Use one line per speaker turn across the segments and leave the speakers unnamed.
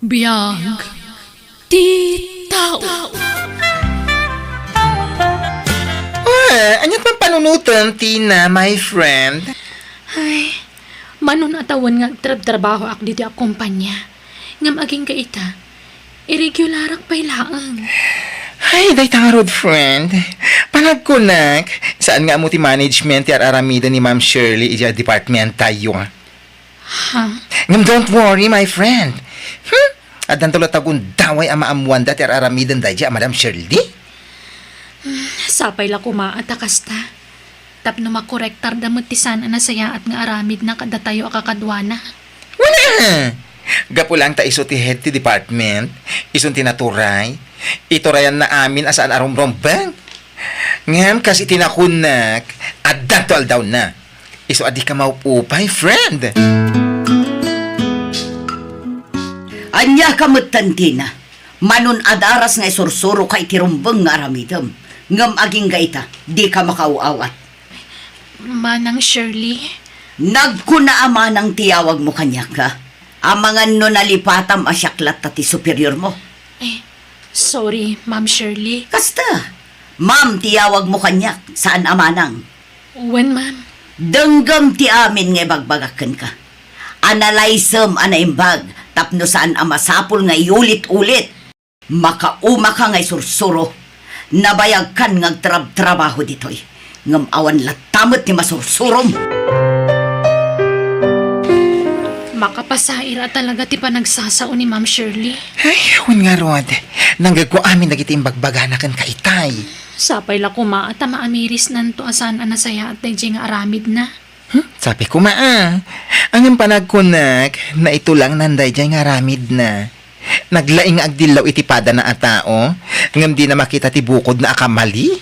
Biyag ti tao.
Anyat man panunutan, Tina, my friend?
Ay, manon atawan nga trabaho ak dito ak kumpanya. Ngam aging kaita, irregularak pa'y laang.
Ay, day tangarod, friend. Panagkunak, saan nga mo ti management ti aramida ni Ma'am Shirley ija department tayo?
Ha?
Ngam, don't worry, my friend. Adan tulad tagun daway ama amuan dati aramidan dahi Madam Shirley?
Sapay la kumaat akasta. Tapno makorektar damot ti sana na saya at nga aramid na kada tayo akakadwana.
Wala! Gapo lang ta iso ti head ti department. Ison tinaturay. Iturayan na amin asaan arumrombang. Ngam kasi tinakunak. Adan to aldaw na. Iso adi ka maupupay, friend.
Anya kamutantina, manon adaras nga isursuro kay tirumbeng nga aramidem. Ngam aging gaita, di ka makauawat.
Manang Shirley,
Nagkuna ama ng tiyawag mo kanya ka. Amangan no nalipatam asyaklat ti superior mo.
sorry, Ma'am Shirley.
Kasta, ma'am tiyawag mo kanya, saan amanang?
When, ma'am?
Denggam ti amin nga bagbagakan ka. Analysem anaimbag, tapno saan amasapol nga iulit-ulit. Makauma ka nga sursuro. Nabayag kan nga trabaho ditoy. Ngam awan latamot ni masursurom.
Makapasaira talaga ti panagsasao ni Ma'am Shirley.
Ay, hun nga rod. Nanggag ko amin nagiting bagbaganakan kaitay.
Sapay la kumaat ta maamiris nanto asan anasaya at nga aramid na.
Sabi ko ang panagkunak na ito lang nanday dyan nga ramid na. Naglaing agdilaw itipada na atao, ngam di na makita ti bukod na akamali.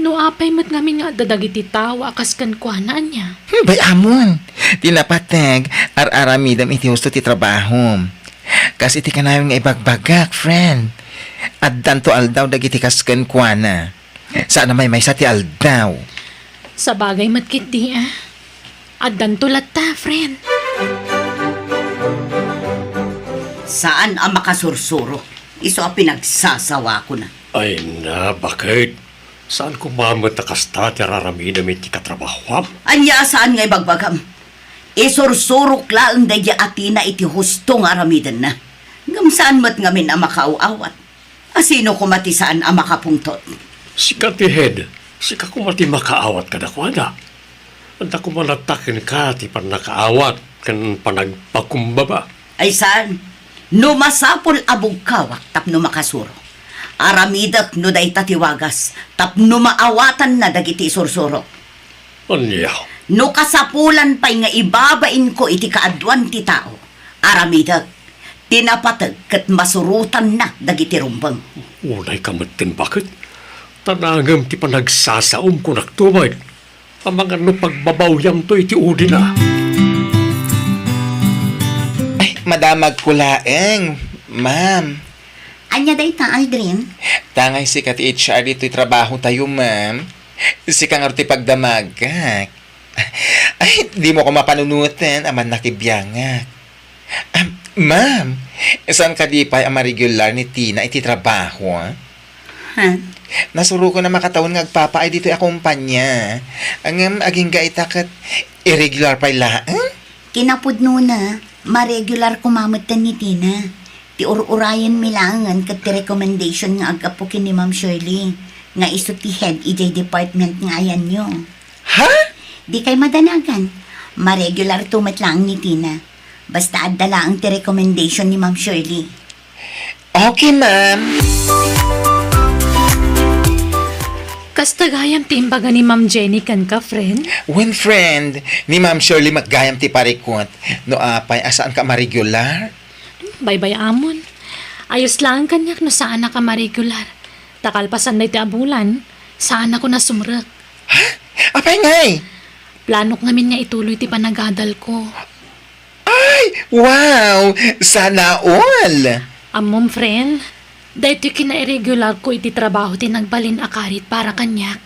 No apay mat ngamin nga dadagiti tao akas kan kuanaan niya.
Bay amon, tinapatag aramidam iti husto ti trabaho. Kasi iti kanayon nga ibagbagak, friend. At danto aldaw dagiti kaskan kuana. Sana may sa ti aldaw.
Sa bagay matkit di Addan tulat ta, friend.
Saan ang makasursuro? Iso ang pinagsasawa ko na.
Ay na, bakit? Saan kumamot na kasta ti raramina may ti katrabahwam?
Anya saan nga ibagbagam? Isursurok laang daya atina iti husto nga aramidan na. Ngam saan mat ngamin ang makauawat? Asino kumati saan ang makapungtot?
Sika ti head, sika kumati makaawat ka dakwada. Anta kumalatakin ka ti panakaawat kan panagpakumbaba.
Ay saan? No masapol abog kawak tapno makasuro. Aramidak no day tatiwagas tapno maawatan na dagiti sursuro.
Anya,
No kasapulan pa'y nga ibabain ko iti kaadwan ti tao. Aramidak, tinapatag kat masurutan na dagiti rumbang.
unay kamatin bakit? Tanangam ti panagsasaom ko naktumay. Ang mga no pagbabawyam to iti udi na.
Ay, madamag kulaeng, ma'am.
Anya day ta, Aldrin?
Tangay si kat HR dito'y trabaho tayo, ma'am. Si kang arti pagdamagak. Ay, di mo ko mapanunutin, aman nakibiyangak. Ma'am, saan ka di pa ang regular ni Tina iti trabaho,
Ha?
Nasuro ko na makataon nga agpapaay dito'y akumpanya. Ang aging gaita kat irregular pa ilaan.
Kinapudno na, ma-regular kumamutan ni Tina. Ti ur-urayan milangan kat ti recommendation nga agapukin ni Ma'am Shirley. Nga iso ti head EJ department nga ayan nyo.
Ha?
Di kay madanagan, ma-regular tumat lang ni Tina. Basta adala ang ti recommendation ni Ma'am Shirley.
Okay, ma'am.
Kastagayam ti imbaga ni Ma'am Jenny kan ka, friend.
When friend, ni Ma'am Shirley maggayam ti parikot. No apay, asaan ka ma-regular?
Bye-bye amon. Ayos lang kanyak no saan na ka ma-regular. Takalpasan na iti abulan, saan ako na sumrek.
Apay ngay?
Planok ngamin nga ituloy ti panagadal ko.
Ay, wow! Sana all!
Amom, friend, dahil kina-irregular ko iti trabaho ti nagbalin akarit para kanyak.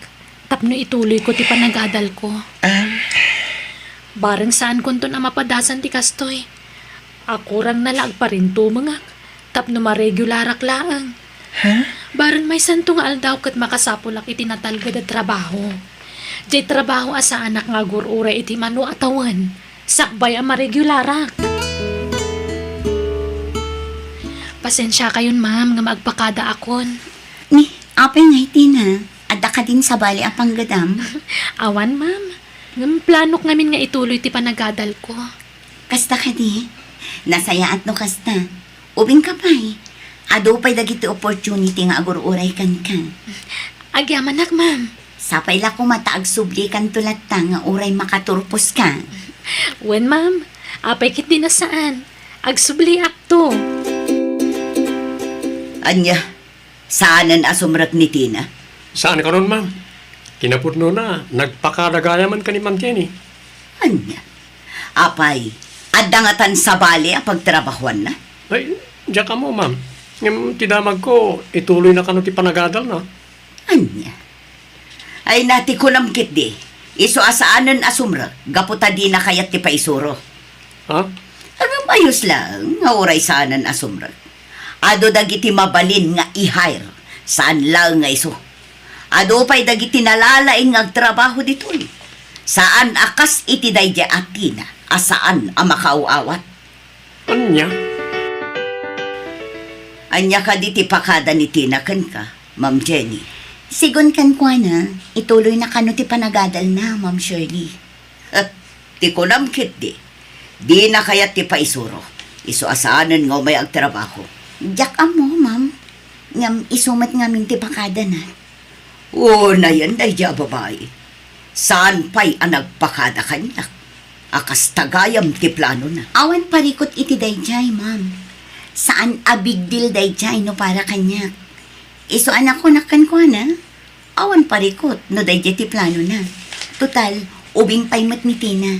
Tapno ituloy ko ti panagadal ko. Barang saan kunto na mapadasan ti kastoy. Ako rang nalag pa rin to mga tapno maregularak laang. Baron may santo nga aldaw kat makasapulak iti natalgad at trabaho. Jay trabaho asa anak nga gururay iti manu atawan. Sakbay ang maregularak. Pasensya kayon ma'am nga magpakada akon.
Ni, apay nga Tina. Adda ka din sa bali apang gadam.
Awan ma'am. Ngam planok ngamin nga ituloy ti panagadal ko.
Kasta ka di. Nasaya at no kasta. Ubing ka pa'y. Ado pa'y dagiti opportunity nga agururay kan ka.
Agyamanak ma'am.
Sapay la ko mataag subli kan tulat ta nga uray makaturpos ka.
Wen ma'am. Apay kit din na saan. Agsubli akto.
Anya, saanan asumrak ni Tina?
Saan ka nun, ma'am? Kinapudno na, nagpakadagayaman ka ni Ma'am Jenny.
Anya, apay, adangatan sa bali ang pagtrabahuan na?
Ay, diyan ka mo, ma'am. Ngam tidamag ko, ituloy na kano ti panagadal na.
Anya, ay nati ko namkit di. Iso asaanan asumrak, gaputa di na kayat ti paisuro.
Ha?
Hanggang ayos lang, nga uray saanan asumrak. Ado dagiti mabalin nga i-hire, saan lang nga iso. Ado pa'y dagiti nalalaing nga trabaho ditoy. Saan akas iti dayja atina, asaan ang makauawat.
Anya?
Anya ka diti pakada ni Tina ken ka, Ma'am Jenny.
Sigon kan kwa na, ituloy na kano ti panagadal na, Ma'am Shirley.
Ti ko namkit di. Di na kayat ti paisuro. Iso asaanan nga may agtrabaho.
Diyak amo, ma'am. Ngam isumat nga minti pakada na.
Oo na yan, dayja babae. Saan pa'y ang nagpakada kanya? Akas tagayam ti plano na.
Awan parikot iti dayjay, ma'am. Saan a big deal dayjay no para kanya. Iso anak ko nakan ko na. Awan parikot no dayjay ti plano na. Total, ubing pa'y matmiti na.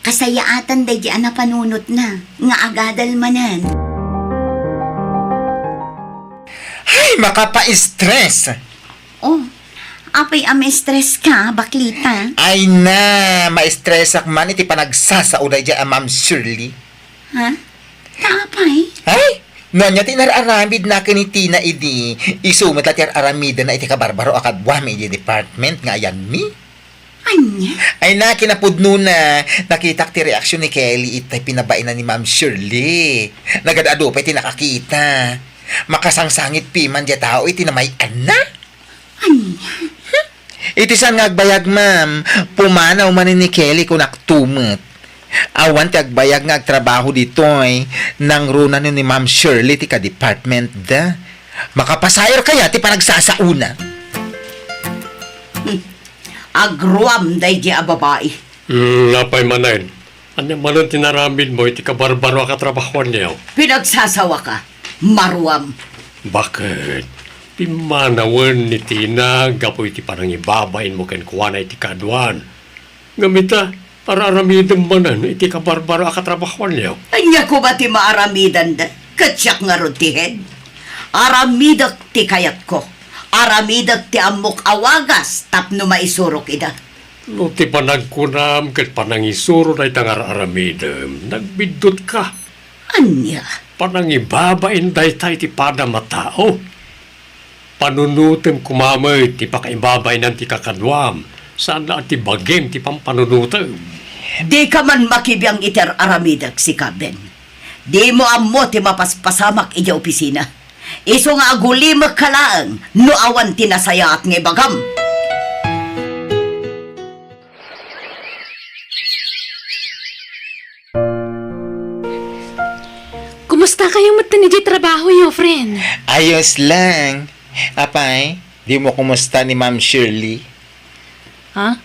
Kasayaatan dayjay na panunot na. Nga agadal manan.
Ay, makapa-stress.
Oh, apay stress ka, baklita.
Ay na, ma-stress man iti panagsasaunay dyan Ma'am Shirley.
Ha? Tapay?
Ay, nanya tinararamid na kinitina idi. Isumat la aramida na iti kabarbaro akadwami iti department nga ayan mi.
Anya?
Ay na, kinapudno na. Nakita ti reaksyon ni Kelly itay pinabain na ni Ma'am Shirley. Nagadado pa iti nakakita. Makasangsangit piman dya tao iti na may ana.
Anya?
Iti saan nga agbayag, ma'am. Pumanaw man ni Kelly kung naktumot. Awan ti agbayag nga agtrabaho ditoy nang runa ni Ma'am Shirley ti ka-department da. Makapasayar kaya ti panagsasauna.
Agruam dayja a babae.
Napay manayin. Anya manon tinaramid mo, iti kabarbaro akatrabahuan niyo.
Pinagsasawa ka, maruam.
Bakit? Pimanawan ni Tina, gapo iti parang ibabain mo ken kuwana iti kaduan. Gamita, para aramidem manan, iti kabarbaro akatrabahuan niyo.
Anya ko ba ti maaramidan da? Katsyak nga ron ti head. Aramidak ti kayat ko. Aramidak ti amok awagas tapno maisurok ida.
No ti panagkunam, ket panangisuro na itangar aramidem, nagbidot ka.
Anya?
Panangibabain daytay ti pada matao. Panunutem kumamay ti pakaibabain ti kakadwam. Saan na ti bagem ti pampanunutem.
Di ka man makibiyang iter aramidak si Kaben. Di mo ammo ti mapaspasamak ija opisina. Iso nga agulimak kalaang no awan tinasaya at nga bagam.
Kumusta kayong matanidyo trabaho yo, friend?
Ayos lang. Apay, di mo kumusta ni Ma'am Shirley?
Ha?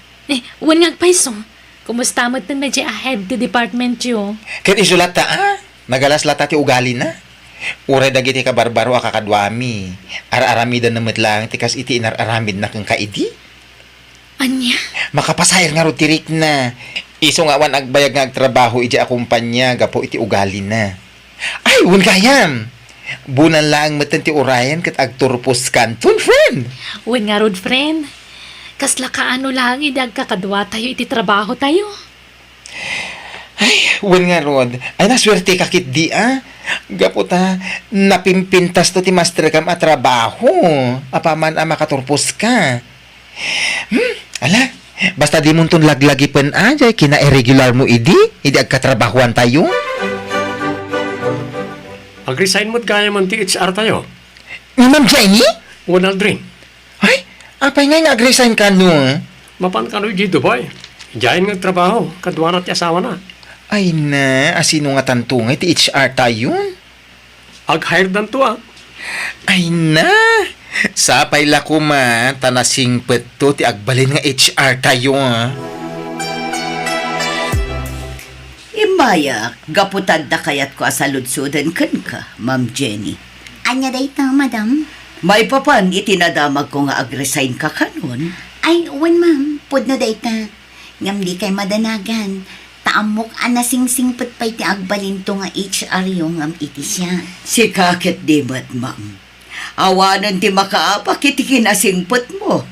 Wan nga paiso. Kumusta mo tanidyo ahead the department yo?
Ket isulat ta, nagalas lata ti ugali na. Uray dagiti kabarbaro akakadwami. Ar-aramida na lang tikas iti inararamid na kang kaidi.
Anya?
Makapasayar nga ro tirik na. Iso nga wan agbayag nga agtrabaho iti akumpanya gapo iti ugali na. Ay, wan kayam. Bunan lang matan ti urayan kat agturpos kanton, friend.
Wan nga rod, friend. Kasla kaano lang idag kakadwa tayo iti trabaho tayo.
Ay, wen nga rod. Ay, naswerte ka kit di Gaputa, napimpintas to ti master kam at trabaho. Apaman makaturpos ka. Ala, basta di mong laglagi pen ajay, kina irregular mo idi agkatrabahuan tayo.
Ag-resign mo't gaya man ti HR tayo.
Ni Ma'am Jenny?
Wala Aldrin.
Ay, apay nga nag-resign ka no?
Mapan ka no dito boy. Diyan nga trabaho, kadwa na ti asawa na.
Ay na, asino nga tantungay ti HR tayo?
Ag-hired dan to
Ay na, sapay la ko man, tanasing peto ti agbalin nga HR tayo
Imaya, gaputad da kayat ko asaludsudan kan ka, Ma'am Jenny.
Anya dayta, madam?
May papan itinadamag ko nga ag-resign ka kanon.
Ay, wan ma'am, pudno dayta. Ngam di kay madanagan. Taamok anasing-sing pay ti agbalin to nga HR yung ngam iti siya.
Si kakit di mat, ma'am. Awanan ti makaapak iti kinasingpot mo.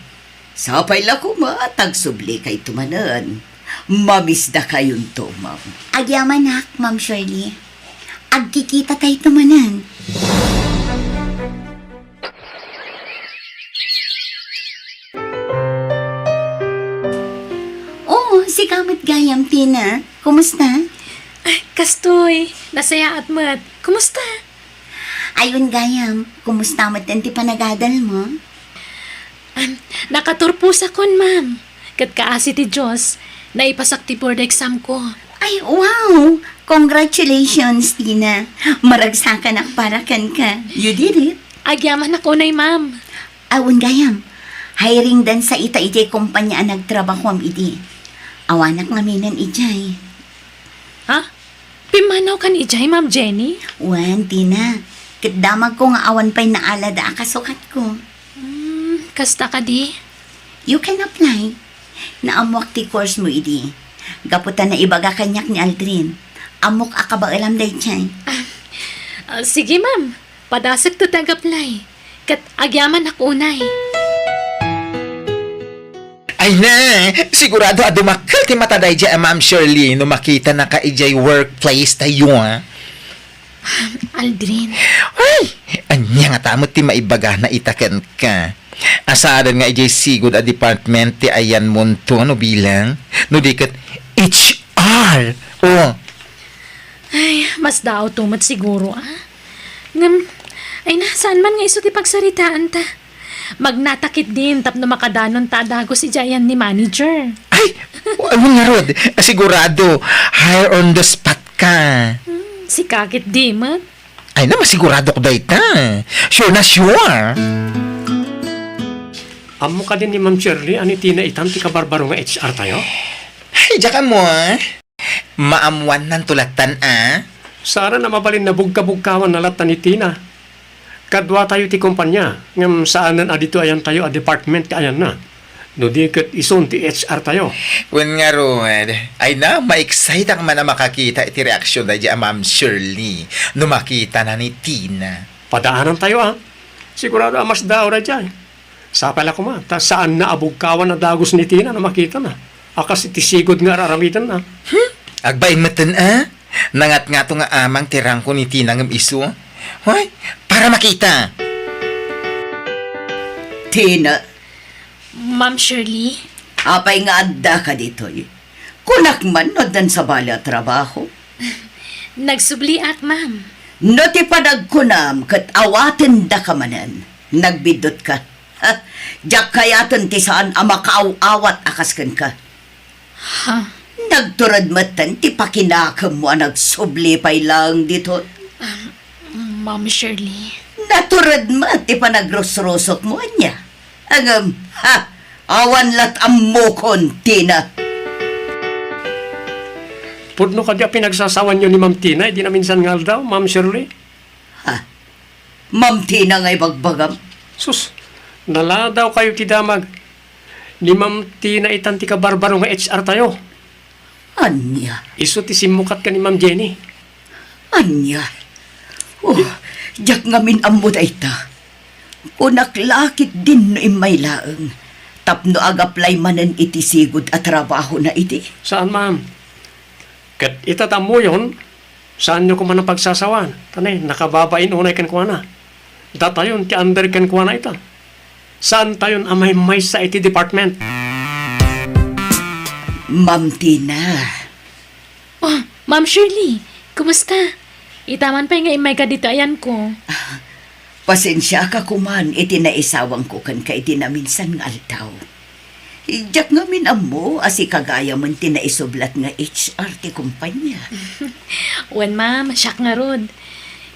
Sapay la ko tagsubli kay tumanan. Mamisda kayon to, ma'am.
Agyaman hak, Ma'am Shirley. Agkikita tayo tumanan. Oh, si Kamot Gayam, Tina. Kumusta?
Ay, kastoy. Nasaya at mat. Kumusta?
Ayun, Gayam. Kumusta mo ti panagadal mo?
Nakaturpos akon, ma'am. Kat kaasi ti Diyos, naipasak ti board exam ko.
Ay, wow! Congratulations, Tina. Maragsakan ak para kan ka.
You did it.
Agyaman ako na, ma'am.
Awon Gayam. Hiring dan sa ita-ijay kumpanya ang nagtrabaho am idi. Awanak ngaminan ijay.
Ha? Pimanaw kan ijay, Ma'am Jenny?
Wan, Tina. Kitdamag ko nga awan pa'y naalada akasukat ko.
Kasta ka di?
You can apply. Naamwak ti course mo idi. Gaputan na ibaga kanyak ni Aldrin. Amok akaba alam day chay.
Sige, ma'am. Padasag to tag-apply. Kat agyaman ako unay.
Ay na, sigurado adumakal ti mataday dya, Ma'am Shirley, no makita na ka ijay workplace tayo,
Aldrin.
Ay, anya nga tamot ti maibaga na itaken ka. Asaran nga ijay sigod a department ti ayan monto, no bilang, no dikat HR. Oh,
Ay, mas daw tumat siguro, Ngam, ay nasaan man nga iso ti pagsaritaan ta. Magnatakit din tapno makadanon ta dagos si Jayan ni manager.
ay, ano nga rod, sigurado, hire on the spot ka.
Si Kakit di, mat.
Ay na, masigurado ko dahi ka. Sure na sure.
Amo ka din ni Ma'am Shirley, ani Tina itam ti kabarbaro nga HR tayo?
Ay, dyan ka mo, maamuan ng tulatan,
Sara na mabalin na bugka-bugkawan na latan ni Tina. Kadwa tayo ti kumpanya, ngam saanan adito ayan tayo a department ka ayan na. No di kat ison ti HR tayo.
Wen nga Rod, ay na, ma-excite ang man na makakita iti reaksyon na dyan, Ma'am Shirley, no makita na ni Tina.
Padaanan tayo Sigurado mas daw na dyan. Sapala ko ta saan na abugkawan na dagos ni Tina na makita na. Akas iti sigod nga raramitan na.
Agbain matan, nangat nga to nga amang tirang ko ni Tina ngam iso. Hoy, para makita.
Tina,
Ma'am Shirley.
apay nga adda ka dito Kunak man no dan sa bala trabaho.
Nagsubli at, ma'am.
No ti panagkunam kat awaten da ka manan. Nagbidot ka. Ha? Diyak kayaton ti saan amakaaw-awat akaskan ka.
Ha?
Nagturad matan ti pakinakam mo nagsubli pay lang dito.
Ma'am Shirley.
Naturad mo ti panagrosrosok mo niya. Angam, awan lat amokon, Tina.
Pudno ka di pinagsasawan nyo ni Ma'am Tina, di na minsan ngal daw, Ma'am Shirley.
Ma'am Tina ngay bagbagam.
Sus, nala daw kayo ti damag. Ni Ma'am Tina itan ti kabarbaro nga HR tayo.
Anya,
Iso ti simukat ka ni Ma'am Jenny.
anya. Oh, jak ngamin ammo da ita. Kunak lakit din no imay laeng. Tapno agaplay manan iti sigod at trabaho na iti.
Saan, ma'am? Kat itatam mo yun, saan nyo ko man ang pagsasawan? Tanay, nakababain unay kan kuha na. Datayon, ti under kan kuha na ita. Saan tayon amay may sa IT department?
Ma'am Tina,
Oh, Ma'am Shirley, kumusta? Itaman pa nga imay ka dito ayan ko.
pasensya ka kuman, iti naisawang ko kan ka iti na minsan nga altaw. Ijak nga minamo, asi kagaya man tinaisublat nga HR ti kumpanya.
Wen ma'am, siyak nga rod.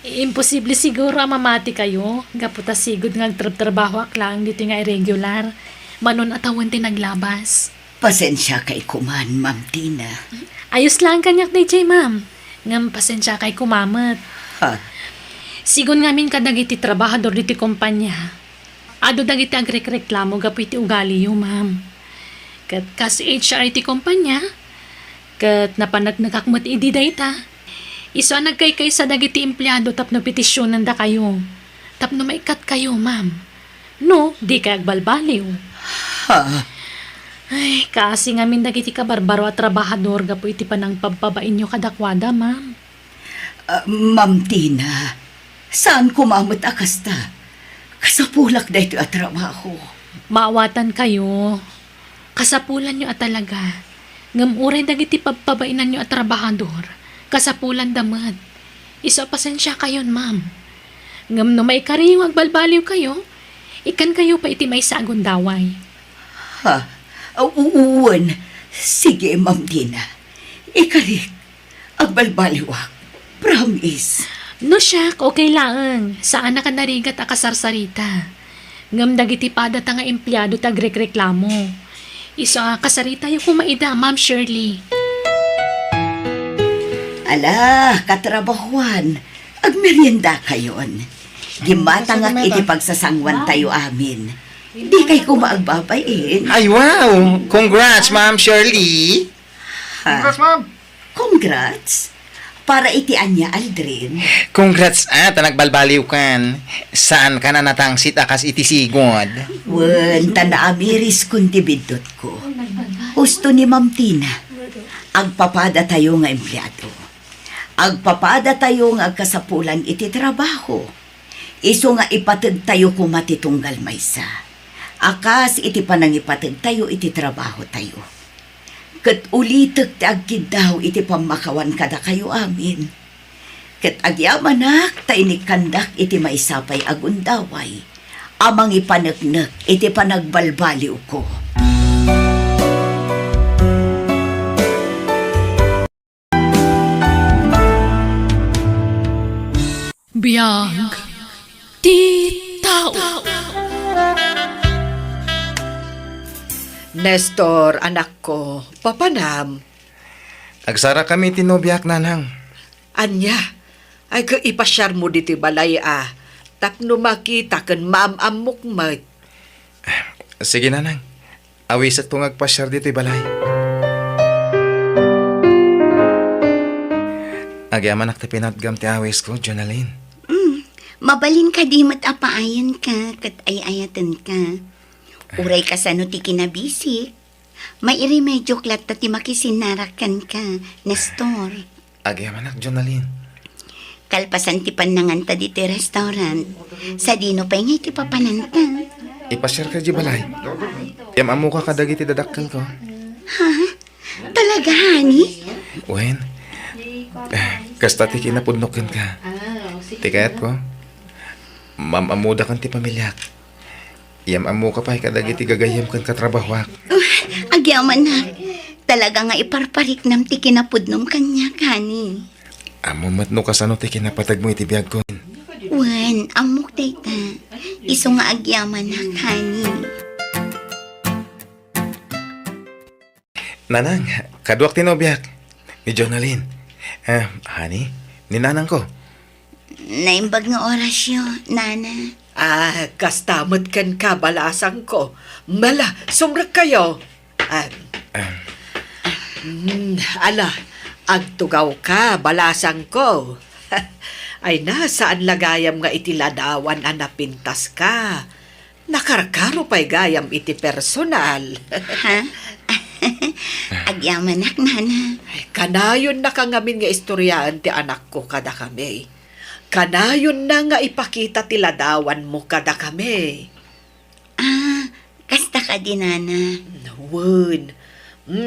Imposible siguro ang mamati kayo. Gaputa sigod nga trabaho lang dito nga irregular. Manon atawan din naglabas.
Pasensya kay kuman, Ma'am Tina.
Ayos lang kanyak na Jay, ma'am. Ngam pasensya kay kumamat.
Ha?
Sigon ngamin kadagiti trabahador diti kumpanya. Ado dagiti agrek-reklamo gapiti ugali yo, ma'am. Kat kas HR iti kumpanya, kat napanagnagakmat idi dayta. Iso ang nagkaykay sa dagiti empleyado tapno petisyonan da kayo. Tapno maikat kayo, ma'am. No, di kay agbalbaliw.
Ha?
Ay, kasi ngamin dagiti kabarbaro at trabahador gapo iti panang pagbabain nyo kadakwada, ma'am.
Ma'am Tina, saan kumamot akasta? Kasapulak na ito at trabaho.
Maawatan kayo. Kasapulan nyo at talaga. Ngamuray dagiti pagpabainan nyo at trabahador. Kasapulan damad. Iso pasensya kayon, ma'am. Ngam no may kariyong agbalbaliw kayo, ikan kayo pa iti may sagon daway.
Ha? Uuwan. Sige, Ma'am Tina. Ikarik. Agbalbaliwak. Promise.
No siyak, okay lang. Saan na ka narigat a kasarsarita? Ngam dagiti pada nga empleyado tagrek-reklamo. Iso kasarita yung kumaida, Ma'am Shirley.
Ala, katrabahuan. Agmerienda kayon. Gimatang at iti pagsasangwan tayo amin. Di kay kumaagbabayin.
Ay, wow! Congrats, Ma'am Shirley!
Congrats, Ma'am. Congrats. Para iti anya, Aldrin.
Congrats nagbalbaliw kan. Saan ka na natangsit akas iti sigod?
Wen, tanaamiris kundi bidot ko. Husto ni Ma'am Tina. Agpapada tayo nga empleyado. Agpapada tayo nga agkasapulan iti trabaho. Iso nga ipatag tayo kumatitunggal maysa. Akas iti panangipatag tayo iti trabaho tayo. Kat ulitek ti agkid daw iti pamakawan kada kayo amin. Kat agyamanak ta inikandak iti maisapay agundaway. Amang ipanagnak iti panagbalbaliw ko.
Biyag. Di tao.
Nestor, anak ko, papanam.
Agsara kami tinobyak nanang.
Anya, ay ipasyar mo diti balay Tapno makita kan maamamok mat.
Sige nanang. Awis at tungagpasyar dito balay. Agyaman ak pinatgam ti awis ko, Jonalyn.
Mabalin ka di matapaayan ka, kat ay-ayatan ka. Uray ka sa no ti kinabisi. Mairi medyo klat ti makisinarakan ka, Nestor.
Agyaman ak, Jonalyn.
Kalpasan ti pananganta di ti restaurant. Sa dino pa nga iti papananta.
Ipasyar ka di balay. Yamamu ka kadagiti dadakkel ko.
Talaga, honey?
Wen, kasta ti kinapudnokin ka. Tikayat ko. Mamamuda kan ti pamilyak. Yamamu ka pa kadagiti gagayam kan katrabahwak.
Agyaman na. Talaga nga iparparik nam ti kinapudnom kanya, honey.
Amo matno kasano ti kinapatag mo iti biyag ko.
Wan, amok dayta. Iso nga agyaman na, honey.
Nanang, kaduak tinobyak. Ni Jonalyn. Honey, ni nanang ko.
Naimbag nga orasyo, nana.
Kastamot kan kabalasang ko. Mala, sumrak kayo. Ala, agtugaw ka, balasang ko. Ay na, saan lagayam nga iti ladawan napintas ka. Nakarkaro pa'y gayam iti personal.
Ha? Agyaman ak, nana.
Ay, kanayon na ka ngamin nga istoryaan ti anak ko kada kami. Kanayon na nga ipakita ti ladawan mo kada kami.
Kasta ka di, nana.
Nawun.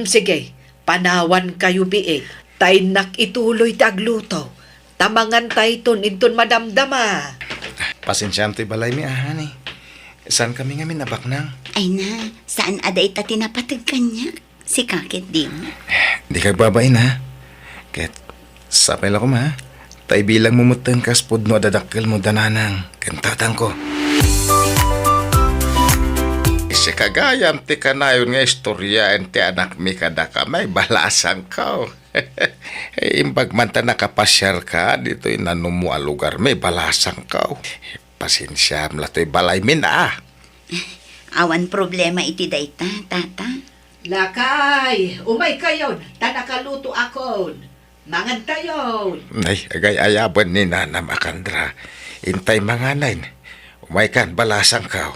Sige, panawan kayo biig. Tay nak ituloy tagluto. Tamangan tay ton inton madamdama.
Pasensyam to'y balay mi ahani. Saan kami nga minabak nang?
Ay na, saan aday ta tinapatag kanya? Si kakit di mo.
Di ka babain ha. Ket, sapay ko ma. Tay bilang mumutang kas pod no adadakkel mo dananang. Kantatang ko. Si kagayam ti kanayon nga istorya ti anak mi kada ka may balasang ka. Imbag man ta nakapasyar ka dito inanumu a lugar may balasang ka. Pasensyam la to'y balay min
Awan problema iti dayta, tata.
Lakay, umay kayon. Tanakaluto akon. Mangan tayon.
Ay, agay ayaban ni Nana Makandra. Intay mga nain. Umay kan balasang ka.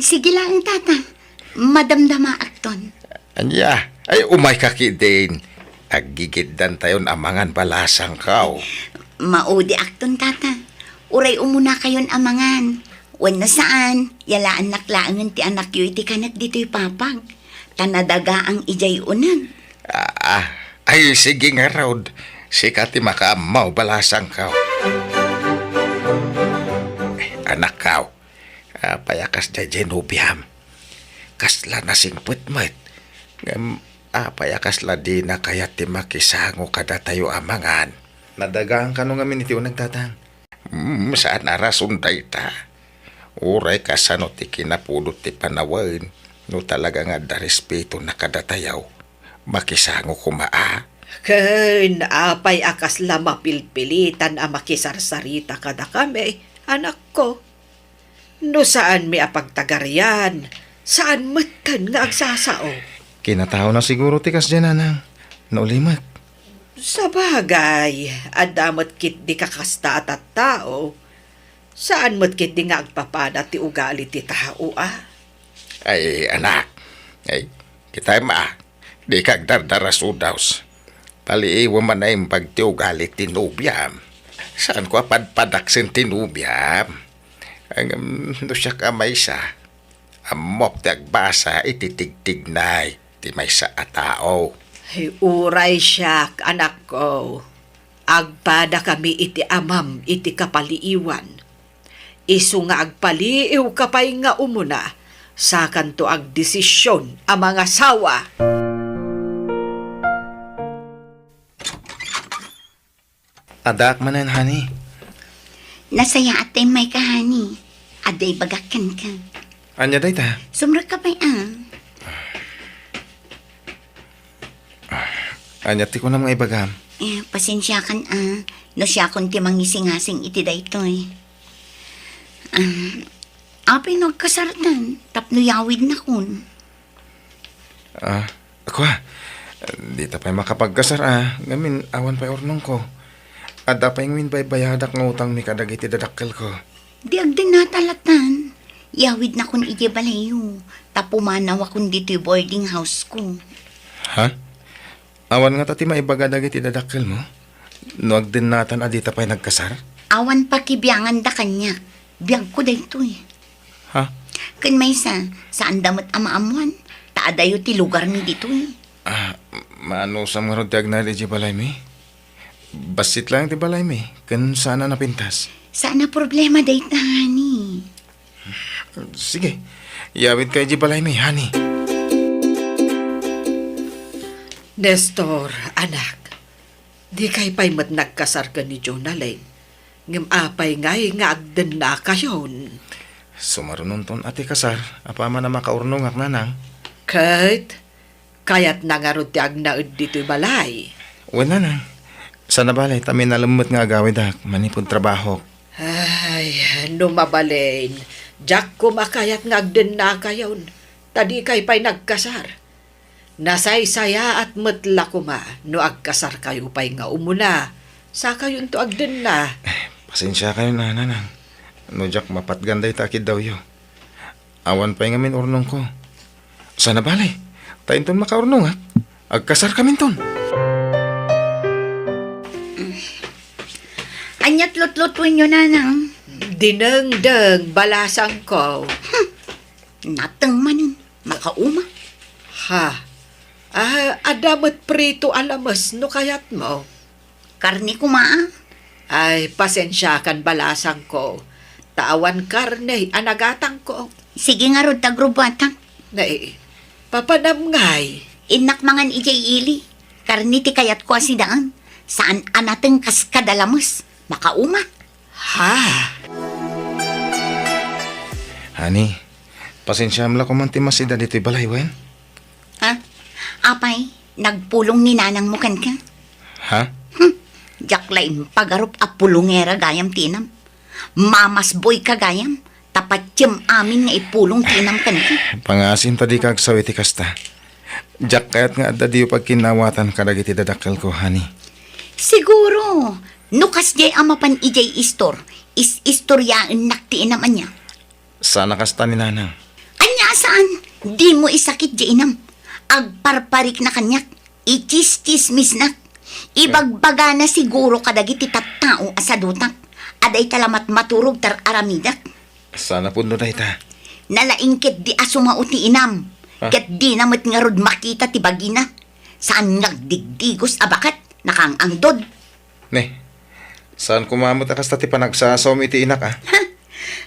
Sige lang, tata. Madamdama akton.
Anya, ay umay kakidin. Agigiddan tayon amangan balasang ka.
Maudi akton, tata. Uray umuna kayon amangan. Wan na saan, yalaan naklaangan ti anak yu iti kanak dito'y papag. Tanadaga ang ijay unang.
Ay sige nga raud. Sikati makaamaw balasang ka. Anak ka. Payakas da Genubiam. Kasla na singput met. Payakas la di na kaya ti makisango kada tayo amangan. Nadagaan ka nung amin iti unang tatang. Saan na rason ta? Uray kasano ti kinapulot ti panawain. No talaga nga da respeto na kada tayaw. Makisango kumaa.
Ken, apay akas la mapilpilitan a makisarsarita kada kami, anak ko. No saan mi apagtagaryan? Saan matan nga agsasao?
Kinatao na siguro ti kas dyan, anang. Naulimat.
Sa bagay, adamot kit di kakasta at tao. Saan mo't kit di nga agpapada ti ugali ti tao,
Ay, anak. Ay, kita'y di kag dardaras udaws. Paliiwa man na yung pagtiugali tinubyam. Saan ko apadpadaksin tinubyam? Ang siya kamay sa. Amok ti agbasa ititigtignay ti may sa atao.
Ay, uray siya, anak ko. Agpada kami iti amam iti kapaliiwan. Isu nga agpaliiw kapay nga umuna. Sa kanto ag desisyon ang mga sawa.
Adak manan, honey.
Nasaya atay may kahani. Aday bagakan ka.
Anya day ta?
Sumra ka pa'y
Anya ti ko na mga ibagam.
Pasensya kan no siya kon ti mangisingasing iti daytoy. Apay nagkasartan, tapno yawid na kun.
Ako di ta pa'y makapagkasar Ngamin awan pa'y ornong ko. Ada pa'y ngawin pa'y bayadak ng utang mi kadagiti dadakkel ko.
Di agdin natalatan. Yawid na kun iti balayo. Tapumanaw akong dito'y boarding house ko.
Ha? Awan nga tati maibaga dagiti dadakkel mo? Nuag din natan adita pa'y nagkasar?
Awan pa kibiyangan da kanya. Biyag ko daytoy.
Ha?
Kun may saan damot amaamuan. Taadayo ti lugar mi ditoy.
Maano sa mga rodyag na di balay mi? Basit lang ti balay mi. Kan sana napintas.
Sana problema dayta, honey.
Sige, yawid kay di balay mi, honey.
Nestor, anak, di kay pa'y mat nagkasar ka ni Jonalyn. Ngam apay ngay nga agdan na kayon.
Sumarunon ton ati kasar. Apa man na makaurnong ak nanang.
Kahit, kayat nangarod ti agnaud dito'y balay.
Wala nang. Sana balay, tamin nalamot nga agawid manipod trabaho.
Ay, no mabalain. Jack ko makayat nga agdan na kayon. Tadi kay pa'y nagkasar. Nasaysaya at matla ko no agkasar kayo pa'y nga umuna. Sa kayon to agdan na.
Pasensya kayo na, nanang. No, Jack, mapatganday takid daw yo. Awan pa'y ngamin urnong ko. Sana balay. Tayin ton makaurno nga. Agkasar kami ton.
Anyat lot-lotuin nyo, nanang.
Dinengdeng balasang ko.
Natang manin. Makauma.
Ha? Adamat prito alamas no kayat mo.
Karni kumaa.
Ay, pasensya kan balasang ko. Tawan karne, anagatang ko.
Sige nga rod tagrubatang.
Papanamngay.
Inak mangan ijay ili. Karni ti kayat ko asidaan. Saan anateng kas kadalamas. Makauma.
Ha?
Hani, pasensya mo lang kumantimas ida dito'y balay, wen?
Ha? Apay, nagpulong ni nanang mo kan ka.
Ha?
Jaklain pagarup a pulongera gayam tinam. Mamas boy ka gayam. Tapat tiyem amin nga ipulong tinam kan ka.
Pangasin tadi kag sawiti kasta. Jak kayat nga adda diyo pag kinawatan kadagiti dadakkel ko, hani.
Siguro, nukas jay amapan ijay istoryaan naktiin naman niya.
Sana kasta ni nanang.
Anya saan? Di mo isakit jay inam. Agparparik na kanyak. Ichis-chismis na. Ibagbaga na siguro kadagiti tattao asadutak. Aday talamat maturog tar aramidak.
Sana puno na ita.
Nalaingkit di asumauti inam.
Ha?
Ket di namat nga rod makita ti bagina. Saan nagdigdigos abakat nakang angdod.
Ne, saan kumamot kasta ti panagsasaw mi ti inak, ah?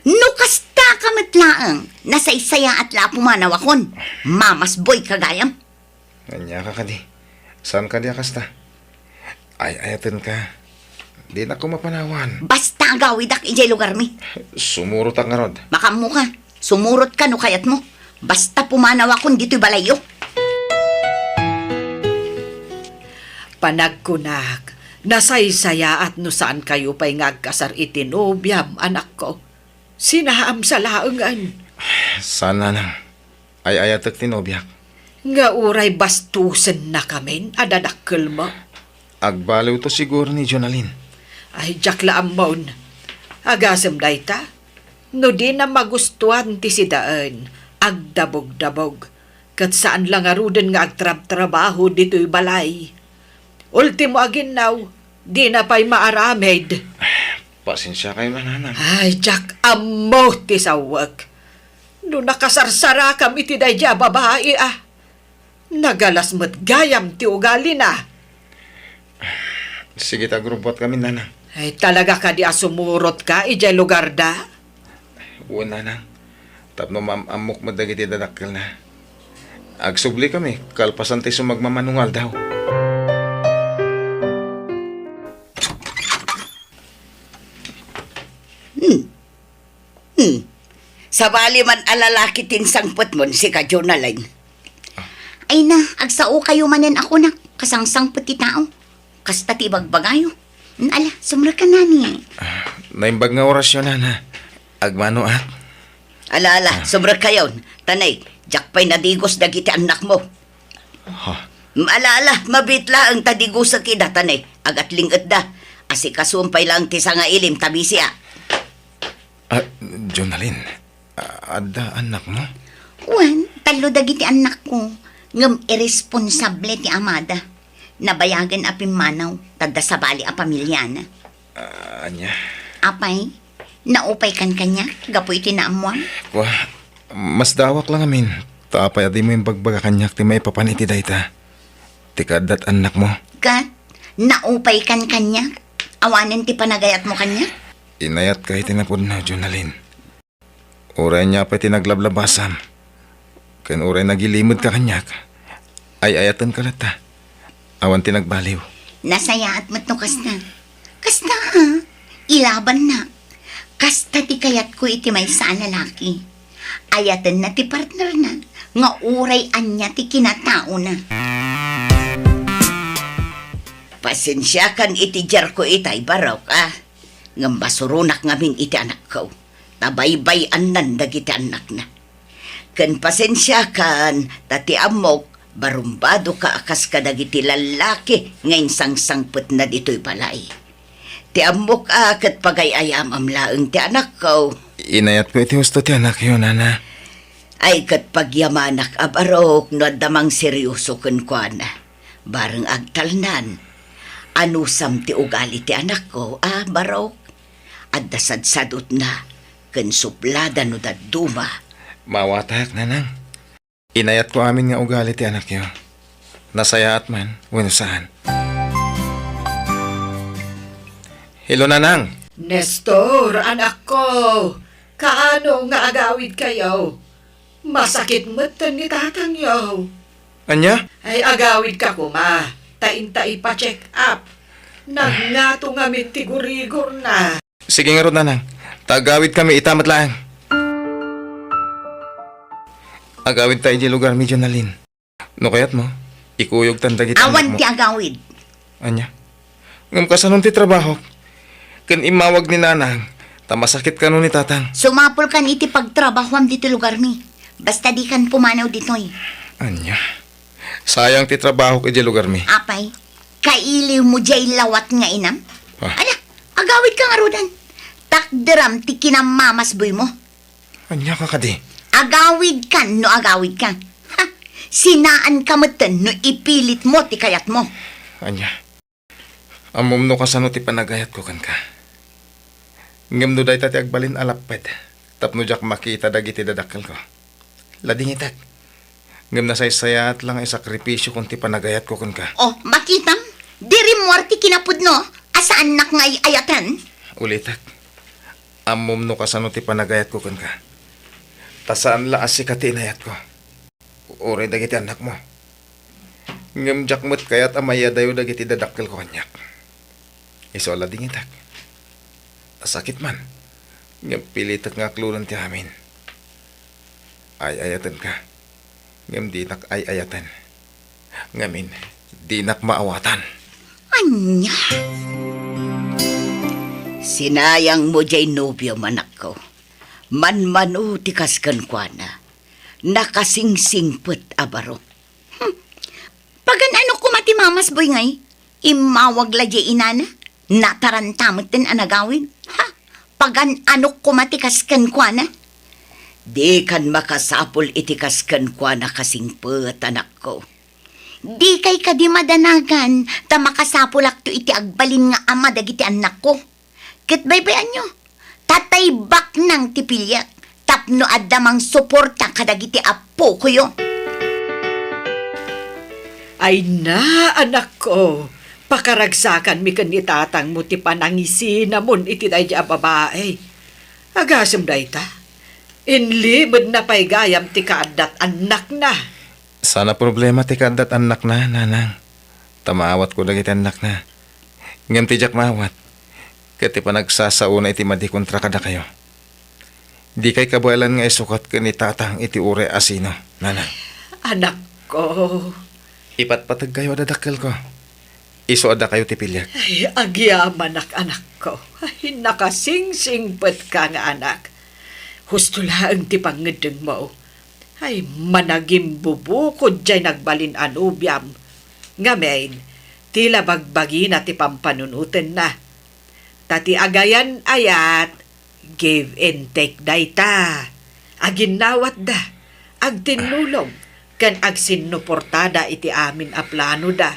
No kasta kamatlaang nasaysaya at la pumanawakon. Mamas boy kagayam.
Anya ka kadi. Saan ka diya kasta? Ay, ayatin ka. Di na ko mapanawan.
Basta agawidak ijay lugar mi.
Sumurot ang ngarod.
Makamu ka. Sumurot ka no kayat mo. Basta pumanawakon dito'y balayo.
Panagkunak, nasaysaya at no saan kayo pa'y ngagkasar itinobyam, anak ko. Sinaam sa laengan.
Sana nang. Ay, ayatak tinobyak.
Nga uray bastusen na kamin, adadakkel mo.
Agbaliw to siguro ni Jonalyn.
Ay, jakla amon. Agasem dayta. No di na magustuhan ti sidaan, agdabog-dabog. Kat saan lang aruden nga agtrab-trabaho dito'y balay. Ultimo aginaw, di na pa'y maaramed.
Pasensya kayo na, nanang.
Ay, jak amo ti sawag. No nakasarsara kami ti dayja babae ah. Nagalas mo't gayam ti ugali na.
Sige, tagrubot kami, nanang.
Ay, talaga ka di asumurot ka, ijay lugar da?
Una na. Tapno amok madagiti dadakkel na. Agsubli kami, kalpasan tayo sumagmamanungal daw.
Sabali man alalaki tinsangpot mon si ka Jonalyn.
Ay na, agsao kayo manen ako na. Kasangsang pati tao. Kasta ti bagbagayo. Ala, sumra ka na ni.
Naimbag nga orasyon, na. Agmano at.
Ala, sobra kayon. Tanay, jakpay nadigos dagiti anak mo.
Ha?
Ala, mabitla ang tadigos sa kida, tanay. Agat lingat da. Asikasumpay lang ti nga ilim tabisya.
Jonalyn, ada anak mo?
Wan, talo dagiti anak ko. Ngam irresponsable ti amada. Nabayagan apim manaw. Tagda sa bali a pamilyana.
Anya?
Apay, naupay kan kanya. Gapoy tinaamuan.
Wah, mas dawak lang amin. Tapay adi mo yung bagbaga kanyak ti may papaniti dayta. Tikadat anak mo.
Kat, naupay kan kanya. Awanan ti panagayat mo kanya.
Inayat kay tinapod na, Jonalyn. Uray niya pa tinaglablabasam. Kan uray nagilimod ka kanyak. Ay ayatan ka lata. Awan tinagbaliw.
Nasaya at matno kasta. Kasta ha? Ilaban na. Kasta ti kayat ko iti may sa lalaki. Ayatan na ti partner na. Nga uray anya ti kinatao na.
Pasensya kan iti jar ko itay barok, ah. Ngam basurunak ngamin iti anak ko. Tabaybay anan dagiti anak na. Kan pasensya kan, tati amok, barumbado ka akas ka dagiti lalaki, ngayon sang-sangput na dito'y balay. Ti amok kat pagayayam amlaeng ti anak ko.
Inayat ko iti husto ti anak yun, nana.
Ay kat pagyamanak abarok no damang seryoso kun kuana. Bareng agtalnan. Anusam ti ugali ti anak ko, barok. At dasadsadot na, kun suplada no daduma.
Mawatak, nanang. Inayat ko amin nga ugali ti anak yo. Nasayaat man, wano saan. Hello, nanang.
Nestor, anak ko, kaano nga agawid kayo? Masakit matan ni tatang yo.
Anya?
Ay agawid ka kuma, tainta ipa-check up. Nagnato nga mintigurigor na.
Sige nga ron, nanang. Tagawid kami itamat lang. Agawid tayo di lugar medyo nalin. No kayat mo, ikuyog tanda kita
Awan
mo.
ti agawid.
Anya? Ngam kasanon ti trabaho. Kan imawag ni nanang, tamasakit ka nun ni tatang.
Sumapol kan iti pagtrabahwam dito lugar mi. Basta di kan pumanaw ditoy.
Anya? Sayang ti trabaho ka di lugar mi.
Apay, kailiw mo jay lawat nga inam?
Ah.
Ala, agawid ka nga rodan. Takderam ti kinamamasboy mo.
Anya ka kadi?
Agawid ka no agawid ka. Ha, sinaan ka matan no ipilit mo ti kayat mo.
Anya? Amom no kasano ti panagayat ko kan ka. Ngam no day tati agbalin alaped. Tapno jak makita dagiti dadakkel ko. Lading itak. Ngam nasaysayat lang ay sakripisyo kung ti panagayat ko kan ka.
Oh, makitam? Diri mo ti kinapud no? Asaan nak nga ayatan?
Ulitak. Amom no kasano ti panagayat ko kan ka. Tasaan la asi kati inayat ko. Uri dagiti anak mo. Ngam jak mo't kayat amaya dayo dagiti dadakkel ko kanyak. Iso lading itak. Sakit man. Ngam pilitak nga klunan ti amin. Ay ayatan ka. Ngam di nak ay ayatan. Ngamin, di nak maawatan.
Anya?
Sinayang mo jay nobyo manak ko. Manmanu ti kaskan kwa na. Nakasingsingpet abaro.
Pagan ano kumati mamas boy ngay? Imawag la jay inana? Natarantamot din anagawin? Ha? Pagan ano kumati kaskan kwa na?
Di kan makasapol iti kaskan kwa na kasingpet anak ko.
Di kay kadi madanagan, ta makasapulak to iti agbalin nga ama dagiti anak ko. Ket baybayan nyo, tatay bak nang tipilyak, tapno adamang suporta kadagiti apo ko yo.
Ay na, anak ko. Pakaragsakan mi kan itatang mo ti panangisi namon iti day a babae. Agasem day ta. Inlibad na pa'y gayam ti kaadat anak na.
Sana problema ti kadat anak na, nanang. Tamaawat ko dagiti anak na. Ngam ti jak maawat. Kati pa nagsasauna iti madi kontra kada kayo. Di kay kabuelan nga isukat ka ni tatang iti ure asino, nanang.
Anak ko.
Ipatpatag kayo dadakkel ko. Iso ada kayo ti pilyak.
Ay, agyaman anak ko. Ay, nakasingsingpet ka nga anak. Husto lang ti pangedeng mo. Ay, managim bubukod jay nagbalin anubyam. Ngamen, tila bagbagi na ti pampanunutin na. Tati agayan ayat, give and take dayta. Aginawat da, agtinulong, kan agsinuportada iti amin a plano da.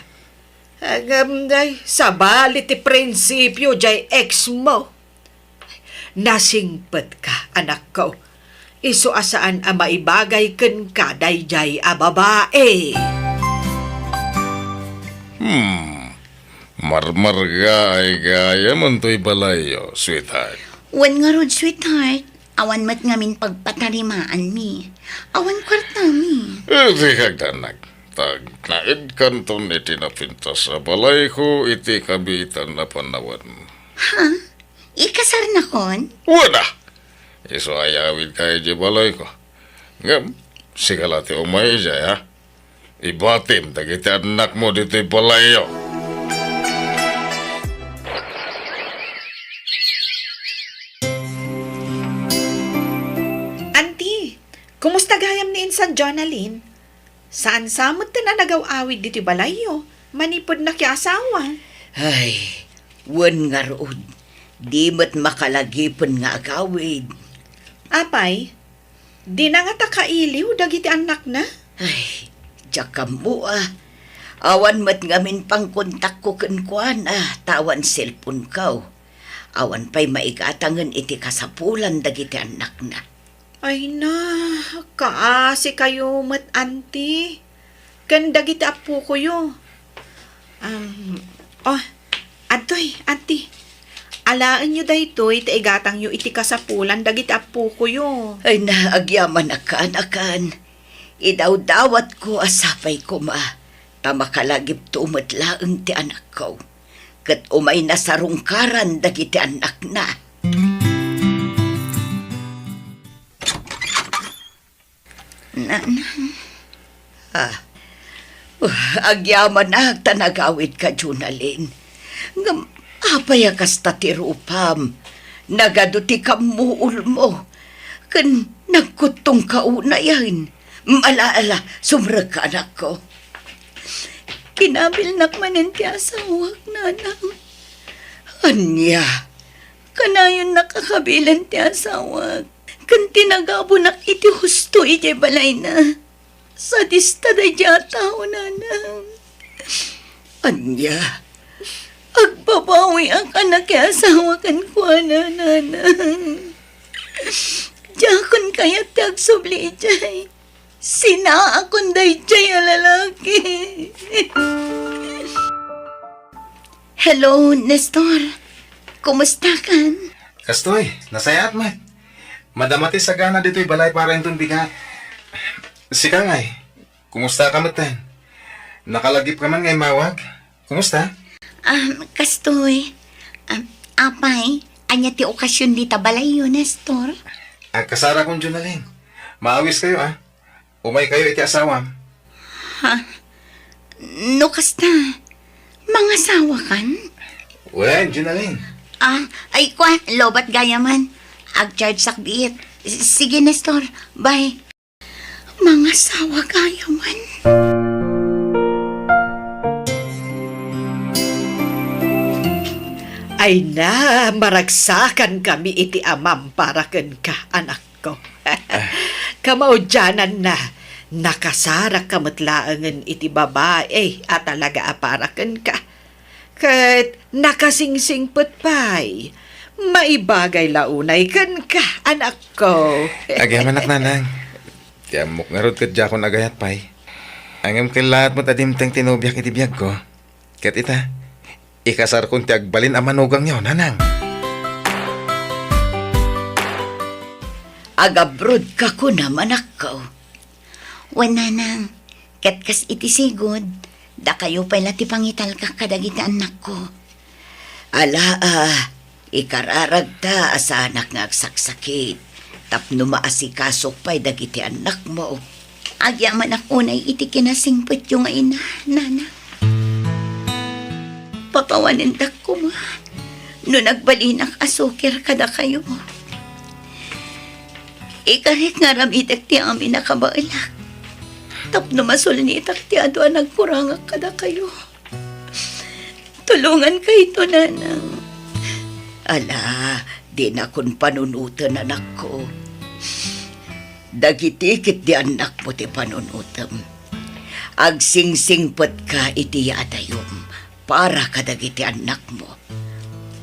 Agam day, sabali ti prinsipyo jay ex mo. Nasingpet ka, anak ko. Iso asaan a maibagay ken ka dayjay a babae.
Marmarga ay gaya man to'y balayo, sweetheart.
Wan nga rod, sweetheart. Awan mat ngamin pagpatarimaan mi. Awan kwarta mi.
Iti kagdanak. Tag naid kanton iti napintas sa balay ko iti kabitan na panawan.
Ha? Ikasar na kon?
Wala! Iso ayawid kayo di balay ko. Ngam, sigalati umay dya ha. Ibatim dagiti anak mo dito balayo.
Auntie, kumusta gayam ni Insan Jonalyn? Saan samot na nagaw-awid dito balayo? Manipod na kaya asawa.
Ay, wan nga rood. Di mat makalagipon nga agawid.
Apay, Di na nga takailiw, dagiti anak na.
Ay, tsaka mo Awan mat ngamin pang kontak ko kuan tawan cellphone kaw. Awan pa'y maigatangan iti kasapulan dagiti anak na.
Ay na, kaasi kayo mat auntie. Ganda dagiti apo ko yo. Adoy, auntie. Alaan nyo daytoy, taigatang nyo iti kasapulan dagiti apo ko yo.
Ay naagyaman akan. Idaw-dawat ko asapay ko Tamakalagip tumatlaang ti anak ko. Kat umay nasarungkaran dagiti anak na. Agyaman na tanagawid ka, Junalyn. Ngam, apaya kasta ti rupam. Nagaduti ka muul mo. Kan nagkutong kauna yan. Malaala, sumrag ka anak ko. Kinabil nakmanin ti asawak, nanang. Anya, kanayon nakakabilan ti asawak. Kan tinagabo nak iti husto iti balay na. Sa dista da dya tao, nanang. Anya, agbabawi ang anak ti asawa kan ko, nanang. Diyakon kaya ti agsubli ijay. Sina akong dayjay ang lalaki. Hello, Nestor. Kumusta kan?
Kastoy, nasayat man. Madamati sa gana dito'y balay para yung bigat. Si Kangay, kumusta ka matan? Nakalagip ka man ngay mawag. Kumusta?
Kastoy. Apay, anya ti okasyon di tabalay yun, Nestor.
Kasara kong Junalyn. Maawis kayo Umay kayo iti asawam.
No kasta, mga sawa kan?
Wen, Junalyn.
Ay kwa, lobat gaya man. Ag-charge sakbiit. Sige, Nestor. Bye. Mga sawa gaya man.
Ay na, maragsakan kami iti amam para ken ka, anak ko. Kamaudyanan na, nakasara kamatlaangan iti babae at talaga aparakan ka. Kat nakasingsing putpay, maibagay launay kan ka, anak ko.
Agyaman nanang. Tiyamok nga rod kat dya ko nagayat pay. Angam kilat mo tadimtang tinubyak iti biyag ko. Kat ita, ikasar kong ti agbalin ang manugang niyo, nanang.
Agabrod ka ko naman ako.
Wala nang. Katkas iti sigod. Da kayo pala ti pangital ka kadagiti anak ko.
Ala ikararag ta asa anak nga agsaksakit. Tapno maasikasok pa'y dagiti anak mo.
Agyaman ako na iti kinasingpit yung ina, nana. Papawanin da ko ma. No nagbalinak asukir kada kayo. Ikarit nga ramitek ti amin nakabailak. Tapno masulnitak ti adwa nagkurangak kada kayo. Tulungan kayo ito, nanang.
Ala, di na kun panunutan anak ko. Dagitikit di anak mo ti panunutam. Agsingsingpot ka iti yadayom para kadagiti anak mo.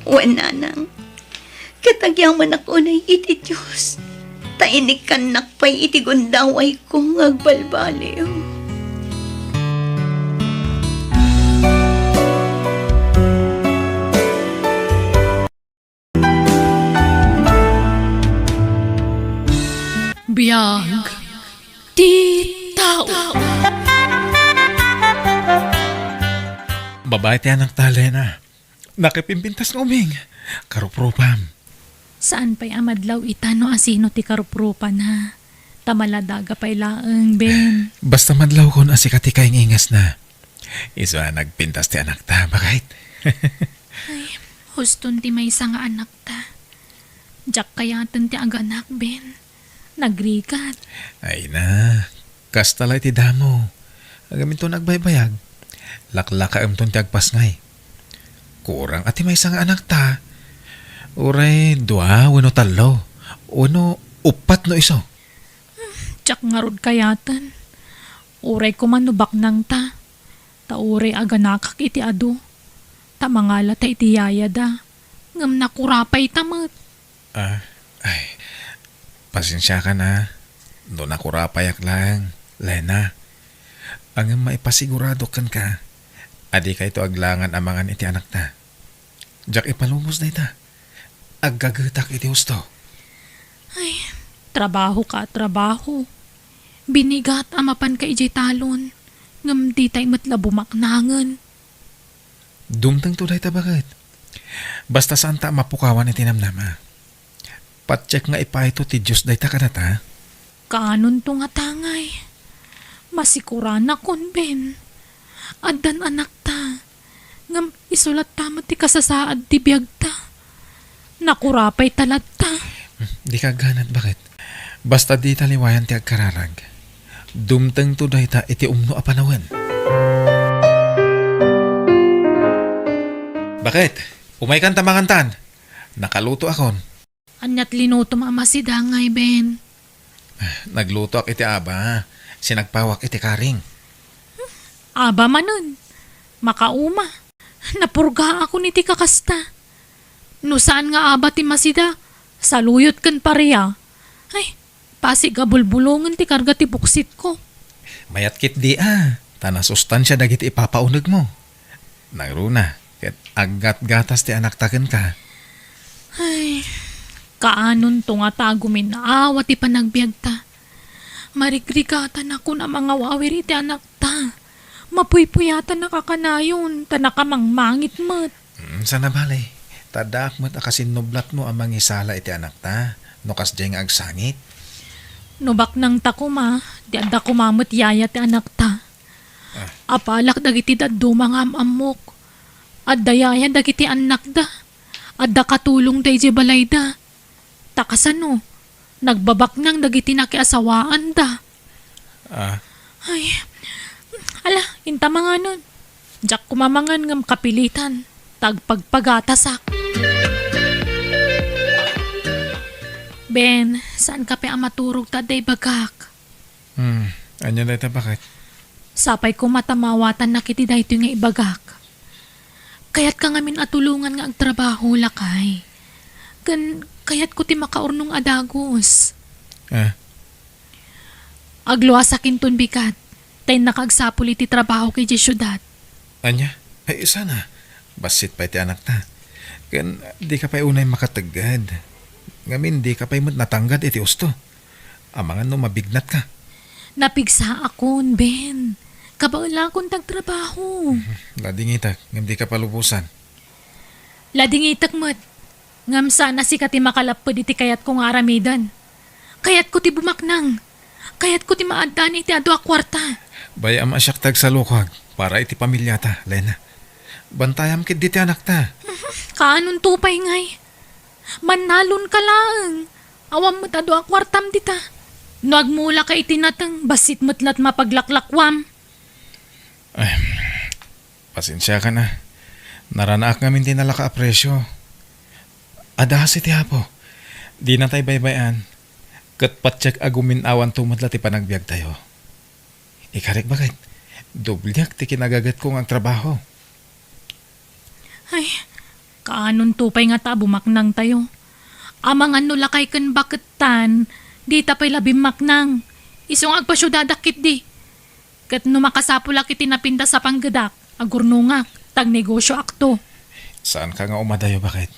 Wen, nanang. Katagyaman ako na iti Diyos. Tainik kan nakpay iti gundaway ko agbalbaliw.
Biyag ti tao.
Babae ti anak talena. Nakipimpintas ng uming. Karupropam.
Saan pa'y amadlaw itano asino ti karuprupa na? Tamaladaga pa'y laeng, Ben.
Basta madlaw kon asikati kay ingas na. Isa nagpintas ti anak ta, bakit?
Ay, huston ti may nga anak ta. Diyak kayatan ti aganak, Ben. Nagrikat.
Ay na, kastalay ti damo. Agamin to nagbaybayag. Laklaka ton ti agpasngay. Kurang ati may nga anak ta. Uray, dua, wano talo. Wano, upat no iso.
Tsak nga rod kayatan. Uray ko manubak nang ta. Ta uray aganakak iti ado. Ta mangala ta iti yaya da. Ngam nakurapay tamat.
Ay, pasensya ka na. Doon ako rapayak lang. Lena, ang maipasigurado kan ka. Adi ka ito aglangan amangan iti anak na. Jack ipalumos na ita. Aggagatak iti husto.
Ay, trabaho ka, trabaho. Binigat amapan ka ijay talon. Ngam di tay matla bumaknangan.
Dumtang to dahi ta bakit? Basta saan ta mapukawan iti namnama. Patcheck nga ipahito ti Diyos dahi ta kanata.
Kanon to nga tangay. Masikuran na kon, Ben. Adan anak ta. Ngam isulat tama ti kasasaad ti biyag ta. Nakurapay talat ta.
Di ka ganat bakit? Basta di taliwayan ti agkararag. Dumtang to dahi ta iti umno a panawen. Bakit? Umay kan tamangantan. Nakaluto akon.
Anyat linuto mama si dangay, Ben.
Nagluto ak iti aba. Sinagpawak iti karing.
Aba manon. Makauma. Napurga ako ni ti kakasta. No saan nga aba ti masida? Saluyot kan pareya. Ay, pasigabulbulungan ti karga ti buksit ko.
Mayat kit di Tana sustansya dagit ipapaunag mo. Nagruna. Ket aggat gatas ti anak taken ka.
Ay, kaanon to nga tagumin na awa ti panagbiag ta. Marigrigatan ako na mga wawir iti anak ta. Mapuypuyatan na kakanayon, ta nakamangmangit mat.
Sana balay. Tadak mo't akasinublat mo ang mangisala iti anak ta. Nukas diyang agsangit.
Nubak nang ta kuma, di anda kumamot yaya ti anak ta. Apalak dagiti daddo mga amamok. Adda yaya dagiti anak da. Adda katulong da iti balay da. Takasano, nagbabak nang dagiti nakiasawaan da. Ay, ala, inta mga nun. Diyak kumamangan ngam kapilitan. Tagpagpagatasak. Ben, saan ka pa maturog ta day bagak?
Anya na ito bakit?
Sapay ko matamawatan na kiti dahito nga ibagak. Kaya't ka ngamin atulungan nga ang trabaho lakay. Kaya't ko ti makaurnong adagos. Agluwa sa kinton bikat. Tay nakagsapul iti trabaho kay di syudad.
Anya? Ay isa na. Basit pa iti anak ta. Kan di ka pa unay makatagad. Ngamin di ka pa imot natanggad iti usto. Amangan no mabignat ka.
Napigsa akon, Ben. Kabaula akong tagtrabaho.
Ladingitak, ngam di ka palubusan.
Ladingitak mat. Ngam sana si kati makalapod iti kayat kong aramidan. Kayat ko ti bumaknang. Kayat ko ti maaddan iti ado a kwarta.
Bayam asyak tag sa lukag para iti pamilya ta, Lena. Bantayam kit di ti anak ta.
Kaanon tupay ngay. Manalon ka lang. Awam mo't ado a kwartam dita. Nagmula ka itinatang basit mo't mapaglaklakwam.
Pasensya ka na. Naranaak ngamin din nalaka apresyo. Adahas iti hapo. Di na tayo baybayan. Kat patsyak agumin awan tumadla ti panagbiag tayo. Ikarek bakit? Dublyak ti kinagagat kong ang trabaho.
Ay, kaanon tupay nga ta bumaknang tayo. Amang ano lakay kan baketan, di tapay labing maknang. Isong agpasyudadakit di. Kat no makasapulak iti napinda sa panggadak, agurnungak, tag negosyo akto.
Saan ka nga umadayo bakit?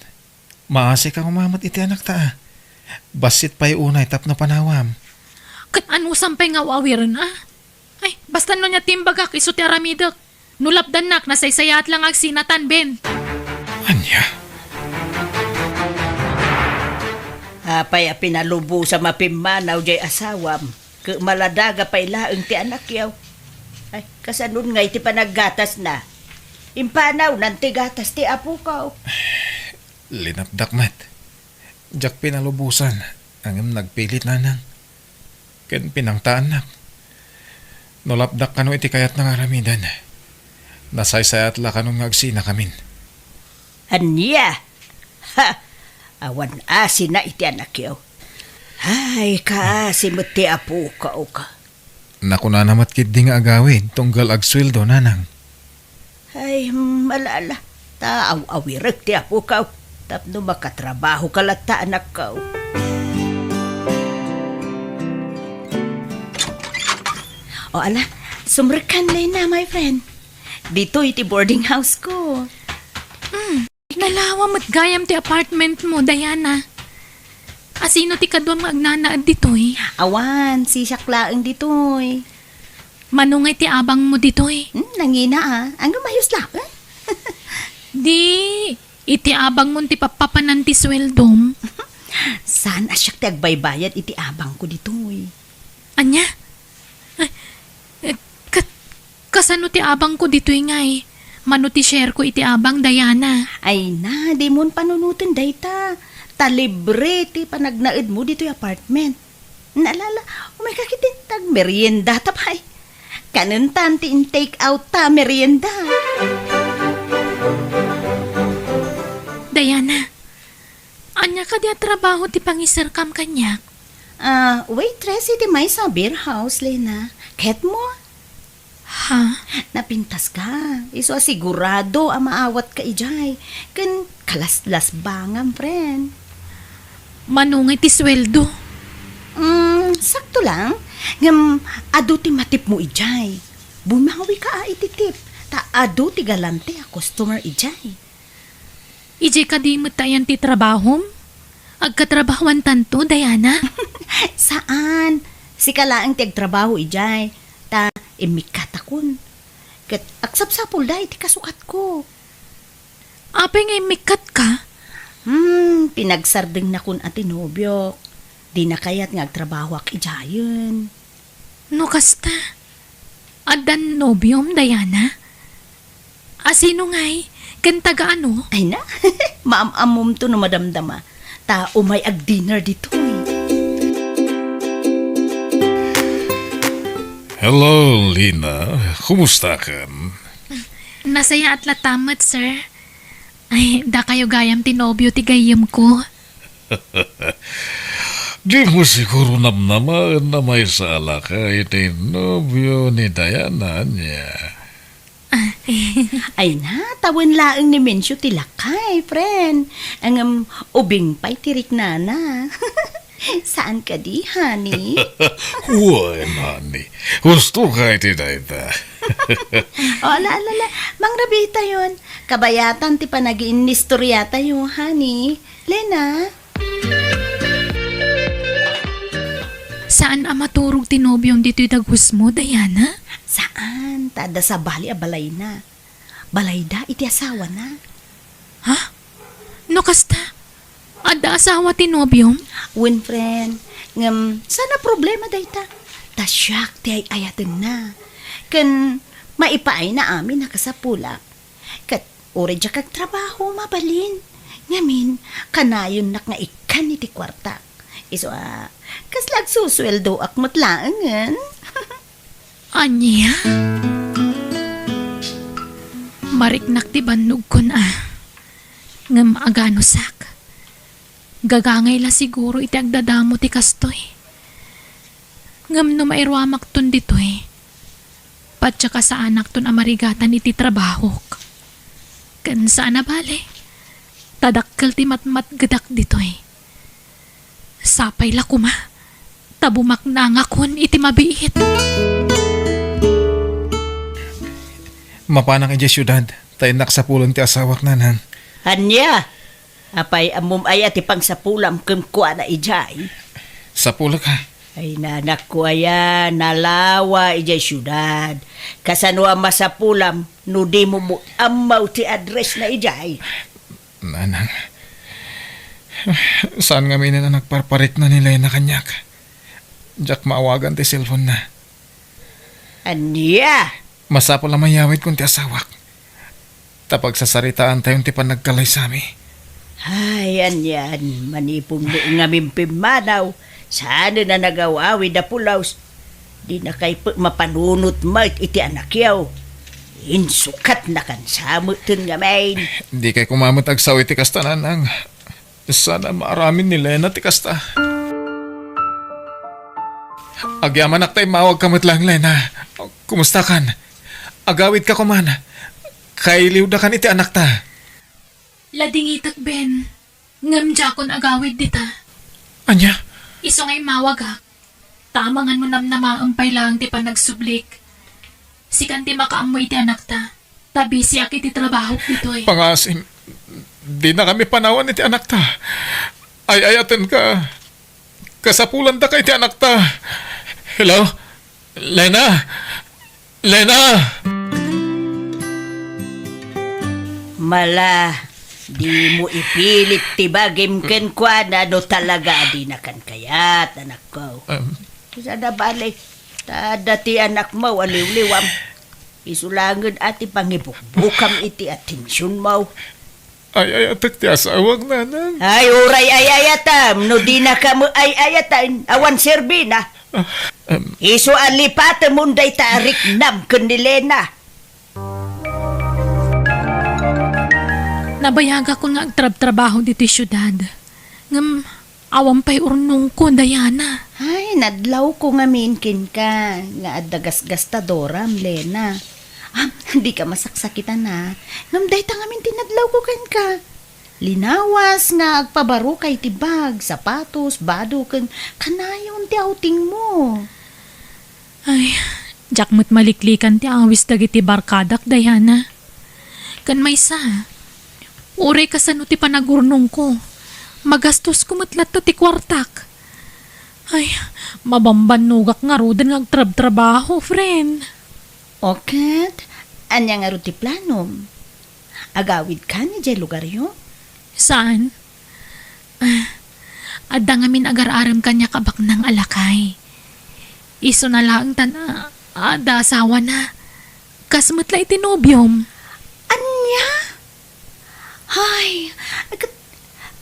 Maasi kang umamat iti anak ta. Basit pa'y unay tapno panawam.
Kat ano sampay nga wawiran Ay, basta no niya timbagak iso ti aramidak. Nulapdan nak, nasaysayat lang agsinatan, Ben.
Anya?
Apay a pinalubo sa mapimanaw jay asawam. Maladaga pa'y laeng ti anak yaw. Ay, kasanun nga iti panaggatas na. Impanaw nanti gatas ti apo ka.
Linapdak mat. Diyak pinalubusan. Ang nagpilit na nang. Ken pinangtaan nak. Nolapdak kano iti kayat ng aramidan. Nasaysayat la kanong ngagsina kamin.
Anya? Ha! Awan asin na iti anak yaw.
Ay, kasimot ti apo ka o ka.
Naku na namat kid di nga agawid, tunggal agsweldo, nanang.
Ay, malala. Aw-awirag ti apo ka. Tapno makatrabaho ka lata anak ka.
O ala, sumrekan na my friend. Dito iti boarding house ko.
Nalawa mat gayam ti apartment mo, Diana. Asino ti kadwam nga agnanaad ditoy?
Awan, si Shaklaang ditoy.
Manungay ti abang mo ditoy.
Nangina ang gumayos lang.
Di, iti abang mo ti papapanan ti sweldom.
Saan asyak ti agbaybayad iti abang ko ditoy.
Anya? Kasano ti abang ko ditoy ngay? Mano ti share ko iti abang, Diana.
Ay na, di mon panunutin dayta. Talibre ti panagnaid mo dito yung apartment. Naalala, umay kakitin tag merienda tapay. Kanuntan ti in take out ta merienda.
Diana, anya ka di trabaho ti pangisirkam kanya?
Waitress iti may sa beer house, Lena. Ket mo?
Ha?
Napintas ka. Iso asigurado ang maawat ka ijay. Kan kalaslas bangam, friend.
Manungay ti sweldo.
Sakto lang. Ngam, ado ti matip mo ijay. Bumawi ka iti tip. Ta ado ti galante a customer ijay.
Ije ka di mo tayan ti trabahom? Agkatrabahuan tanto, Diana?
Saan? Si kalaang ti agtrabaho ijay. Ta imikatakon. Kat aksapsapol da iti kasukat ko.
Apay ngay mikat ka?
Pinagsardeng na kun ati nobyo. Di na kayat nga agtrabaho ak ijayon.
No kasta. Adan nobyom, Diana? Asino ngay? Kan taga ano?
Ay na, maam-amom to no madamdama. Ta umay ag dinner dito
Hello, Lina. Kumusta kan?
Nasaya at latamat, sir. Ay, da kayo gayam tinobyo ti gayam ko.
Di mo siguro namnaman na may sala ka iti nobyo ni Diana niya.
Ay na, tawin laeng ni Mensyo tilakay, friend. Ang ubing pa'y tirik na. Saan ka di, honey?
Huwag, honey. Gusto ka iti dayta.
Ala, Mang Rabita yun. Kabayatan ti panagiin ni storyata yun, honey. Lena?
Saan amaturog tinobyong dito'y dagus mo, Diana?
Saan? Tada sa bali a balay na. Balay da, iti asawa na.
Ha? No kasta? Ada asawa tinobyong?
Win, friend. Ngam, sana problema dayta. Tasyak ti ay ayatin na. Kan maipaay na amin nakasapulak. Kat uri dya kag trabaho mabalin. Ngamin, kanayon nak nga ikan iti kwarta. Iso kaslag susweldo ak matlaangan.
Anya? Mariknak ti bannog ko na. Ngam agano sak. Gagangay la siguro iti agdadamo ti kastoy. Ngam no mairwamak ton ditoy. Patsa ka sa anak ton amarigatan iti trabahok. Kan saan na bale? Tadakkel ti matmat gadak ditoy. Sapay la kuma. Tabumak na nga kun iti mabiit.
Mapanang iti syudad, tayo naksapulan ti asawak nanang.
Anya, apay amum ay ati pang sapulam kumkuha na ijay.
Sapula ka.
Ay nanak ko aya, nalawa ijay syudad. Kasano ang masapulam, no di mo mo amaw ti address na ijay.
Nanang, saan nga may na nagparparit na nila na kanyak? Jack maawagan ti cellphone na.
Anya,
Masapol na mayawit kung ti asawak. Tapag sasaritaan tayong ti panagkalay sami.
ay anyan, manipong nga mimpim manaw. Sana na nagawawi da pulaws. Di na kay mapanunot mat iti anak yaw. Insukat na kan samutin nga main.
Di kay kumamot agsaw iti kasta nanang. Sana maaramin ni Lena ti kasta. Agyaman ak tayo mawag kamot lang, Lena. Kumusta kan? Agawid ka kuman. Kailiw da kan iti anak ta.
Ladingitak, Ben. Ngamdya kon agawid dita.
Anya?
Iso ngay mawag ha. Tamangan mo namnamaampay lang ti panagsublik. Sikan ti makaamoy ti anak ta. Tabi siya kiti trabaho dito eh.
Pangasim, di na kami panawan iti anak ta. Ay-ayaten ka. Kasapulan da kay iti anak ta. Hello? Lena? Lena?
Mala, di mo ipilit tibagim ken kwa na do talaga di na kan kayat, anak ko. Isa na balik, tada ti anak mo, aliw-liwam. Isulangan ati pangibukbukam iti atensyon mo.
Ay-ayatek ti asawag nanang.
Ay, uray ayayatam, no di na ka mo ayayatan, awan serbina. Isu alipata munday tarik nam kandilena.
Nabayaga ko nga agtrab-trabaho dito syudad. Ngam, awam pa'y urnong ko, Diana.
Ay, nadlaw ko nga minkin ka. Nga adagas-gastadoram, Lena. Hindi ka masaksakitan na. Ngamday ta ngamin tinadlaw ko kan ka. Linawas nga agpabaro kay tibag, sapatos, bado kan kanayon ti outing mo.
Ay, jakmat maliklikan ti awis dagiti barkadak, Diana. Kan may sa, uray kasano ti panagurnong ko. Magastos ko matlat ti kwartak. Ay, mabambanugak nga rodan nga agtrab-trabaho, friend.
Okat, anya nga ro ti planom? Agawid ka ni jay lugar yo?
Saan? Adda ngamin agar-aram kanya kabak ng alakay. Iso na lang ada asawa na. Kasmatla itinobyom.
Anya? Ay,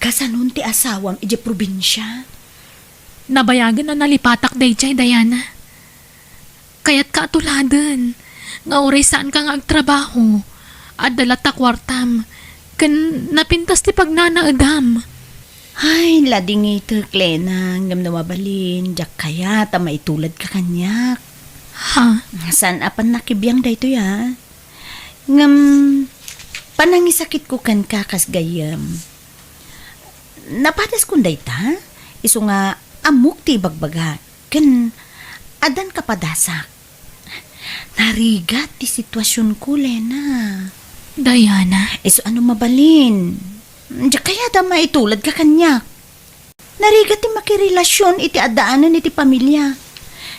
kasanon ti asawam ije probinsya?
Nabayagan na nalipatak day chay, Diana. Kaya't kaatuladan. Nga uray saan ka nga agtrabaho. At dalata kwartam. Kan napintas ti pagnanaadam.
Ay, lading ito, Klena. Ngam na mabalin. Diyak kaya, ta maitulad ka kanyak.
Ha?
Saan apan nakibiyang da ito ya? Ngam, panangisakit ko kan kakas gayam. Napatas kong da ita? Iso nga, amok ti bagbaga. Kan, adan kapadasak. Narigat ti sitwasyon ko, Lena.
Diana.
Iso ano mabalin? Diyak kaya da maitulad ka kanyak. Narigat ti makirelasyon iti adaanan iti pamilya.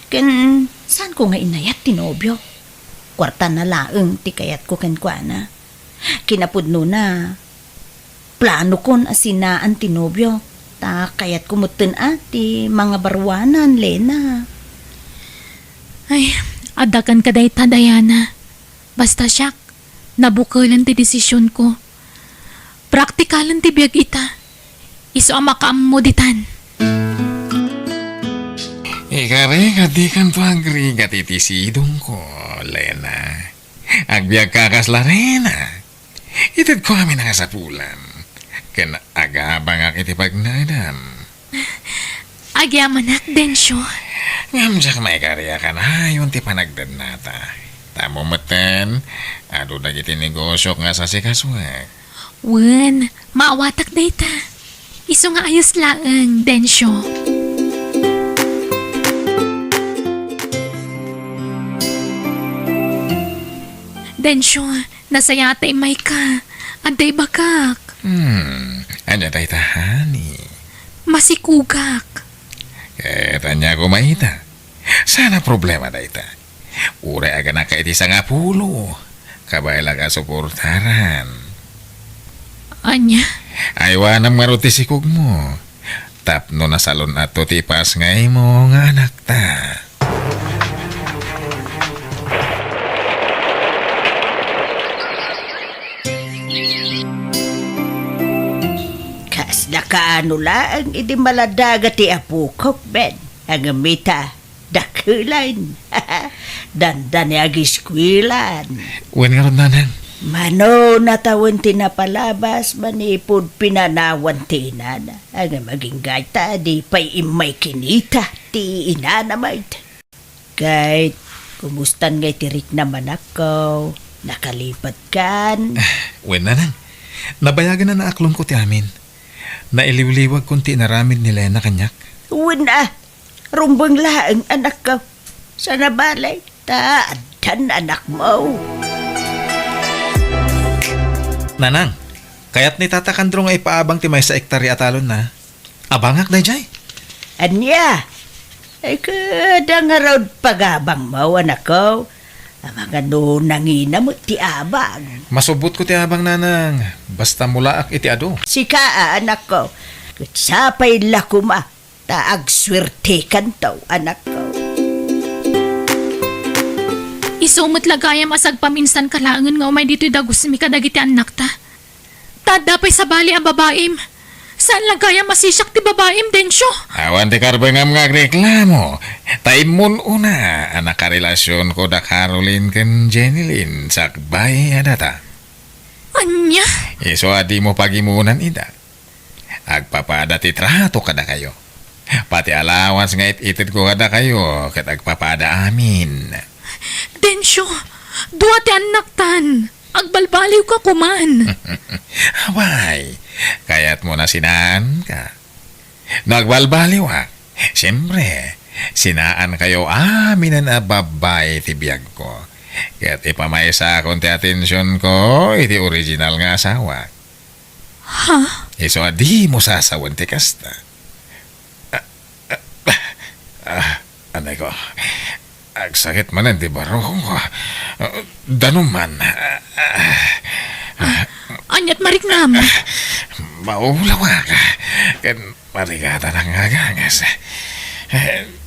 Kan, saan ko nga inayat ti nobyo? Kwarta na laeng ti kayat ko kan kuana. Kinapudno na. Plano kon asinaan ti nobyo. Ta kayat kumuten ti mga barwanan, Lena.
Ay, adakan ka day ta, Diana. Basta siyak, nabukalan ti desisyon ko. Praktikalan ti biyag ita. Iso ang makaamoditan.
Ikari kadi kan to agri iti sidong ko, Lena. Agbiag kakas la rena. Itid ko kami nakasapulan. Ken agabang ak iti pagnadam.
Agyamanak, Densyo.
Ngamjak may karya ka na yun ti panagdad nata. Tamo meten, ado dagiti negosyo nga sa sikaswag.
Wen, maawatak day ta. Iso nga ayos laeng, Densyo. Densyo, nasaya tay may ka. Aday bakak.
Anya tayo tahani.
Masikugak.
Tanya ko mahita. Sana problema da ita. Uray aga na ka iti sa nga pulo. Kabayla ka suportaran.
Anya?
Aywanam nga ro ti sikog mo. Tapno na salon ato ti pas ngay mo nga anak ta.
Kasda ka ano lang, hindi maladaga ti apukok, Ben. Ang amita, dakulan. Dandan agiskwilan.
Wen nga ron nanang.
Mano natawan tinapalabas, manipod pinanawan tinan. Ang maging gaita, di pa'y imay kinita, ti inanamay. Kay, kumustan ngay tirik naman ako. Nakalipat kan.
Wen na nang. Nabayagan na naaklong ko ti amin. Nailiwliwag kunti na ramin ni Lena kanyak.
Wala. Rumbang laang anak ko. Sana balay. Taadan anak mo.
Nanang, kayat ni Tata Kandrong ay paabang ti may sa ektarya atalon na. Abangak na jay.
Anya? Ay kada nga raw pagabang mo anak ko. Ang mga nangina mo ti abang.
Masubot ko ti abang nanang. Basta mulaak iti ado.
Sika anak ko. Kutsapay lakuma. Taag swerte kantaw anak ko.
Isumot lagayam asag paminsan kalaangan nga umay dito'y dagos mi kadagiti anak ta. Tadapay sa bali ang babaim. Saan lagayam masisyak ti babaim, Densyo?
Awan ti karbay nga mga reklamo. Taimun una, anak karelasyon ko da Caroline ken Jenilyn sakbay adata.
Anya?
Iso adi mo pagimunan ida. Agpapada ti trato kada kayo. Pati allowance nga itid ko kada kayo ket agpapada amin.
Densyo, duwa ti anak tan. Agbalbaliw ka kuman.
Why? Kaya't mo na sinaan ka. Nagbalbaliw ha. Siyempre, sinaan kayo amin na babay ti biyag ko. Kaya't ipamaysa akong ti atensyon ko iti original nga asawa.
Ha?
Iso di mo sasawan ti kasta. Anay ko. Agsakit man di baro ko. Danuman.
Anyat mariknam.
Maulawa ka. Kan marigata ng agangas.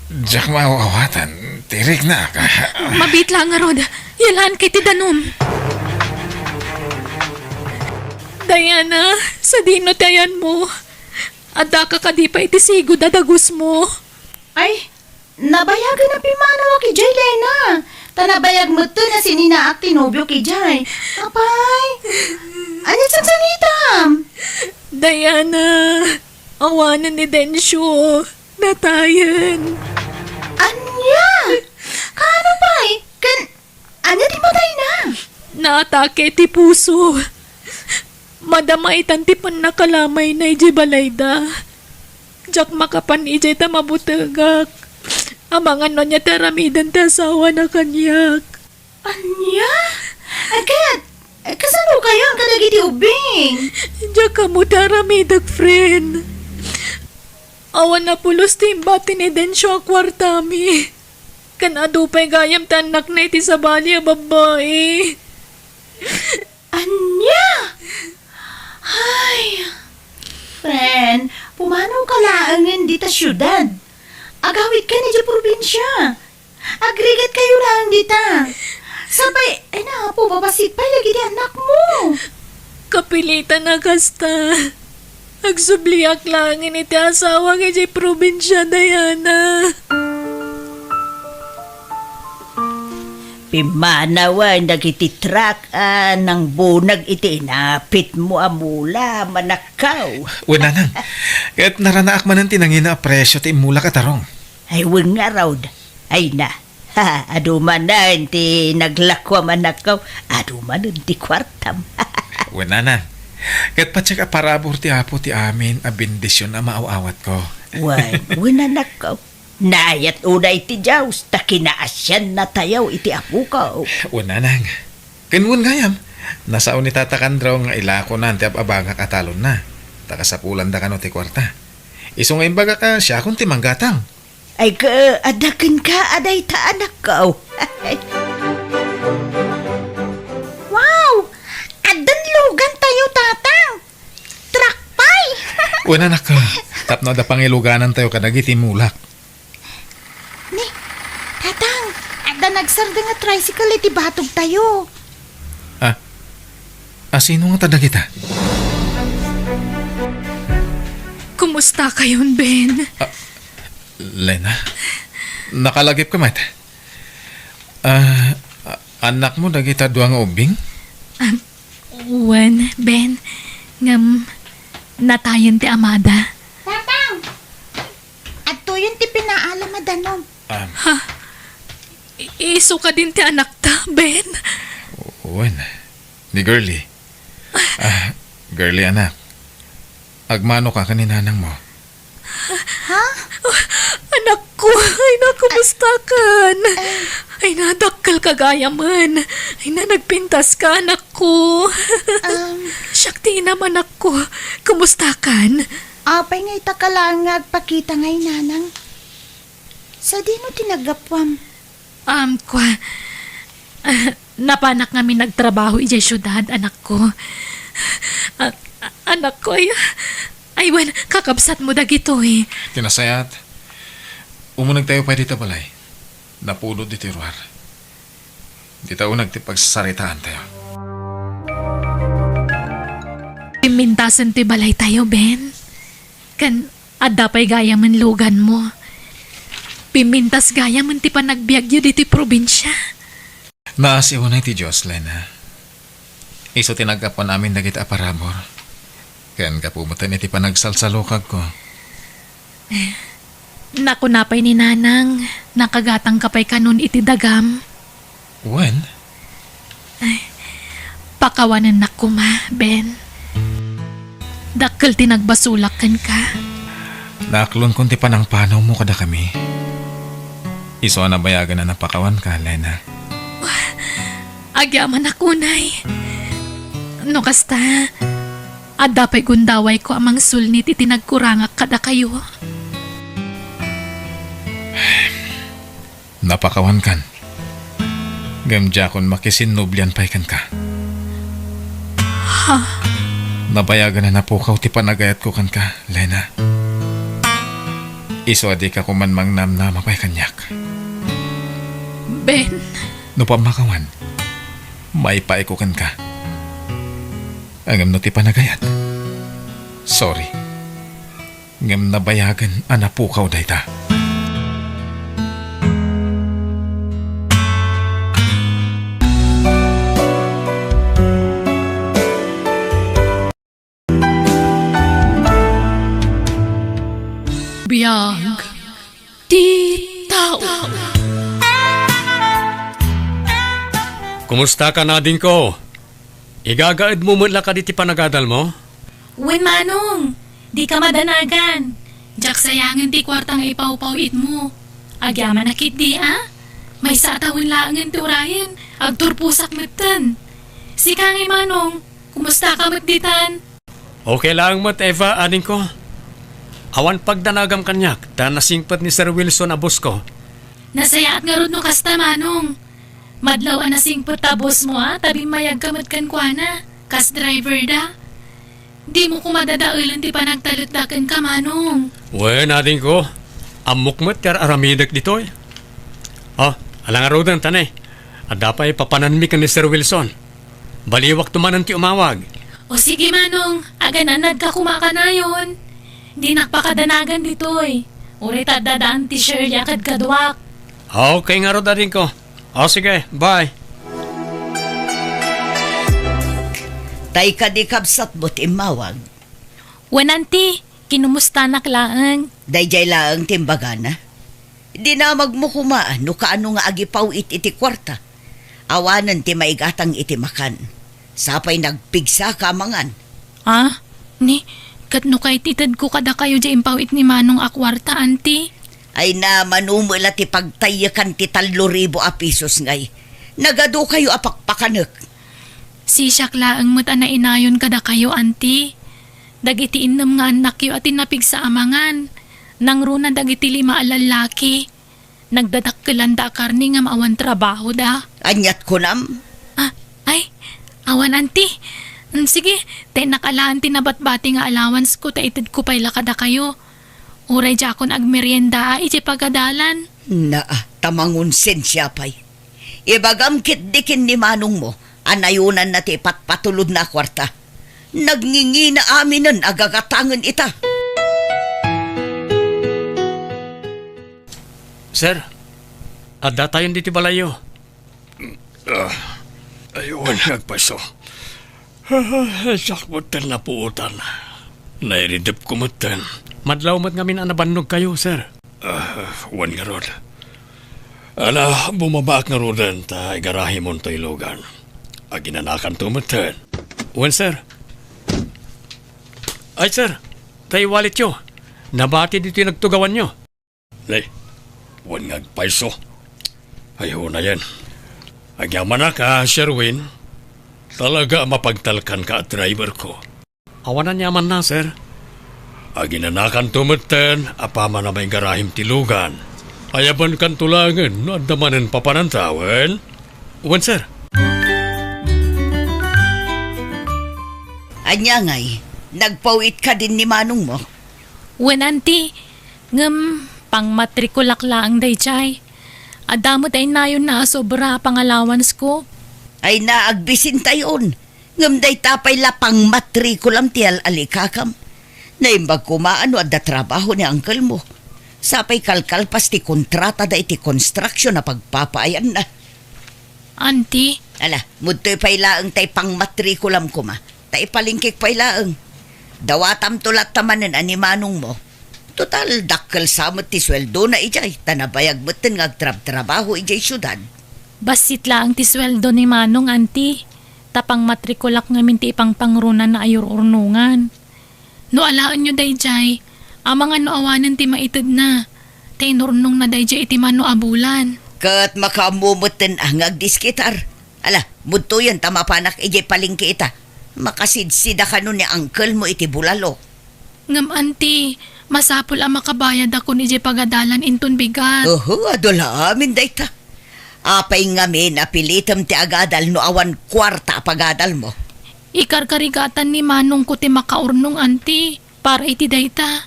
Diyak mawawatan. Tirik na ka.
Mabit lang nga rod. Yalaan kay ti danom. Diana, sa dino tayan mo. Ada ka kadi pa iti sigo dadagos mo.
Ay, nabayagan na pimanawa ki Jay, Lena. Tanabayag mo to na sinina at tinubyo ki Jay. Apay, ano sa sanitam?
Diana, awanan ni Densyo. Natayan.
Anya? Kano pa'y? Anya di patay na?
Naatake ti puso. Madamaitan ti pan nakalamay na iji balayda. Diyak makapan iji ta mabutagak. Amangan no niya taramidan ta asawa na kanyak.
Anya? Agad, kasano kayo ang kadagiti ubing?
Diyak ka mo taramidag, friend. Awan na pulos ti imbati ni Densyo ang kwartami. Kanado pa'y gayam tanak na iti sa bali a babae.
Anya? Ay, friend, pumanong kalaangan dita syudad. Agawit ka ni dya probinsya. Agrigat kayo lang dita. Sabay, ay na po, babasit pa lagi di anak mo.
Kapilitan na kasta. Agsubliak lang iti asawa nga di probinsya, Diana.
Pimanawan nagititrak ng bunag iti napit mo amula manakaw.
Wala nang. Kaya't naranaak man ang tinangina a presyo ti imula katarong.
Ay weng nga raw. Ay na. Ha, aduman na ti naglakwa manakaw. Aduman ti kwartam.
Wala nang. Kaya't patsyak a parabor ti apo ti amin a bendisyon a maaawat ko.
Wan, wala nakaw. Nayat unay ti Diyos, takinaasyan na tayaw iti apo ko.
Wala nang. Kinwon gayam. Nasaon ni Tata Kandraw nga ilako na ti ababanga katalon na. Takasapulan da kano ti kwarta. Isong imbaga ka siya kung ti manggatang.
Ay ka, adakin ka, aday ta anak ko.
Wow! Adan lugan tayo, tatang. Trakpay!
Wala na ka. Tapno da pangiluganan tayo kadagiti mulak.
Ni, tatang, adan nagsarda nga tricycle iti batog tayo.
Sino nga tada kita?
Kumusta kayon, Ben?
Lena, nakalagip ka mat. Anak mo dagita duang ubing?
Wen, Ben, ngam natayan ti amada.
Tatang! At to yun ti pinaala madanom.
Iso ka din ti anak ta, Ben.
Uwan. Ni Girlie. Girlie anak. Agmano ka kaninanang mo.
Anak ko, ay na, kumusta kan? Ay na, dakkel kagaya man. Ay na, nagpintas ka, anak ko. Shakti naman anak ko. Kumusta kan?
Apay ngay takalangat pakita ngay nanang. Sa di mo tinagapwam.
Napanak kami nagtrabaho ijay syudad, anak ko. Anak ko, ay, wan, kakabsat mo dagito eh.
Tinasayat. Umunag tayo pa dito balay. Napulot dito ruar. Di tayo nagtipagsasaritaan tayo.
Pimintasan ti balay tayo, Ben. Kan, adda pa'y gaya man lugan mo. Pimintas gaya man ti panagbiagyo dito probinsya.
Naasiw na ti Jocelyn ha. Iso tinagkapan namin dagit aparamor. Kan kapumutan iti panagsalsalukag ko.
Naku napay ni Nanang, nakagatang kapay kanon iti dagam.
When?
Pakawanan na kuma, Ben. Dakkel tinagbasulakan ka.
Naaklon kunti pa ng panaw mo kada kami. Iso na bayagan na napakawan ka, Lena.
Agyaman ako, Nay. No kasta, adda pa'y gundaway ko amang sulnit itinagkurangak kada kayo.
Napakawan kan. Gamdya kon makisinnublian pa'y kan ka.
Ha?
Nabayagan na napukaw ti panagayat ko kan ka, Lena. Iso adi ka kumanmang namnama pa'y kanyak.
Ben,
No pamakawan, may paiko kan ka. Angam no ti panagayat. Sorry. Ngam nabayagan anapukaw dayta.
biyag, di tao.
Kumusta ka na din ko? Igagaad mo mula ka diti panagadal mo?
Wen manong, di ka madanagan. Jak sayangan ti kwartang ipaw-pawit mo. Agyaman na kit di May satawin laangan ti urayan, agturpusak metten. Si Kangi manong, kumusta ka metditan?
Okay lang mat Eva, aning ko. Awan pagdanagam kanyak, ta nasingpat ni Sir Wilson abos ko.
Nasayaat nga ron no kasta manong. Madlaw anasing patabos mo tabi mayag kamat kan kuana, kas driver da. Di mo kumadadaulan ti panagtalutdakan ka manong.
Wen, ating ko. Amok mat kar aramidak dito eh. Oh, alang arudan tanay. At dapat papananmi ka ni Sir Wilson. Baliwak tumanan ti umawag.
O sige manong, aganan ka kumakanayon. Di nakpakadanagan dito eh. Urit at dadaan ti Shirley akad kadwak.
Okay nga ro dating ko. O sige, bye.
Tay ka di kabsat mo't imawag.
Wananti, kinumusta naklaan.
Dayjay laang timbagana. Di na magmukumaan no kaano nga agipaw iti kwarta. Awanan ti maigatang iti makan. Sapay nagpigsa ka mangan.
Ni, katno kay titad ko kada kayo di impawit ni Manong akwarta, anti.
Ay na manumula ti pagtayakan ti 3,000 a pisos ngay. Nagado kayo apakpakanek.
Si Syakla ang mata na inayon kada kayo, anti. Dagiti innam nga anak yo at tinapig sa amangan. Nang runa dagiti 5 alalaki. Nagdadakkelan da karni nga maawan trabaho da.
Anyat ko nam.
Ay, awan anti. Sige, tay nakalaan tinabat-bati nga allowance ko ta itid ko pay lakada kayo. Uray jakon ag merienda iti pagadalan.
Tamangun sensya pay. Ibagam kitdikin ni manong mo, anayunan na ti patulod na kwarta. Nagngingi na aminan agagatangan ita.
Sir, adda tayon diti balayo.
Ayun, nagpaso. Sakmutan na puutan. Nairidip kumutan.
Madlaw mat ngamin anabannog kayo, sir.
Wan nga rod.
Ala, bumabak nga rodan ta igarahe mo to ilogan. Aginanakan tumatan. Wen, sir. Ay, sir. Tayo walit yo. Nabati dito yung nagtugawan nyo. Lay, wan ngagpaiso. Ayaw na yan. Agyaman na ka, Sherwin. Talaga mapagtalkan ka at driver ko. Awanan yaman na, sir. Aginanakan tumatan, apama na may garahim tilugan. Ayaban kan tulangan, no andamanan papanantawan. Wan, sir.
Anya ngay, nagpawit ka din ni Manong mo.
Wen, auntie, ngam, pang matrikulak laang day chay. Adamot ay nayon na sobra pangallowance ko.
Ay naagbisin tayon. Ngamday tapay lapang matrikulam tiyal alikakam. Naimbag kumaano at da trabaho ni uncle mo. Sapay kalkal pas ti kontrata da iti construction na pagpapaayan na.
Auntie,
Ala, mudto'y pailaang tay pang matrikulam ko ma. Tay palingkik pailaang. Dawatam tulat tamanin ani Manong mo. Total, dakkel samot ti sweldo na ijay. Tanabayag mutin ngagtrab-trabaho ijay syudad.
basit lang ti sweldo ni Manong, auntie. Tapang matrikulak ngamin ti ipang pangrunan na ayor-urnungan. No alaan nyo dayjay, amang ano awanan ti maitid na. Tay nurnong na dayjay iti mano abulan.
Kat makamumutin ang agdiskitar. Ala, mudto yan tamapanak ijay palingki ita. Makasidsida ka nun ni uncle mo iti bulalo.
Ngam auntie, masapul ang makabayad ako ni jay pagadalan inton bigat.
Oho, adola amin dayta. Apay ngamin napilitam ti agadal no awan kwarta pagadal mo.
Ikarkarigatan ni Manong ko ti makaurnong auntie, para iti dayta.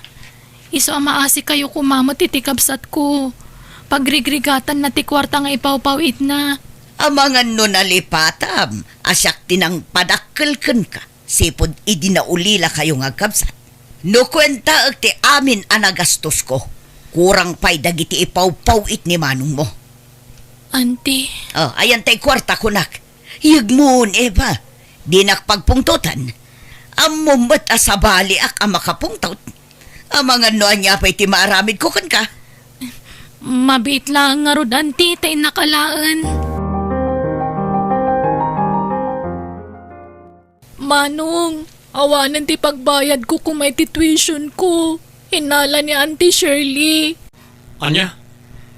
Iso ang maasi kayo kumamot iti kabsat ko. Pagrigrigatan na ti kwarta nga ipawpawit na.
Amangan no nalipatam, asyak tinang padakkelken ka. Sipod idinaulila kayo nga kabsat. No kwenta ti amin anagastos ko. Kurang pay dagiti ipawpawit ni Manong mo.
Auntie,
Oh, ayan tay kwarta kunak. Yagmoon, Eva. Di nakpagpungtutan. Amumat asabali ak ang makapungtot. Amangan no anya pa'y ti maaramid ko kan ka.
mabit lang nga rod auntie, tay nakalaan. Manong, awanan ti pagbayad ko kung may ti tuition ko. Hinala ni Auntie Shirley.
Anya?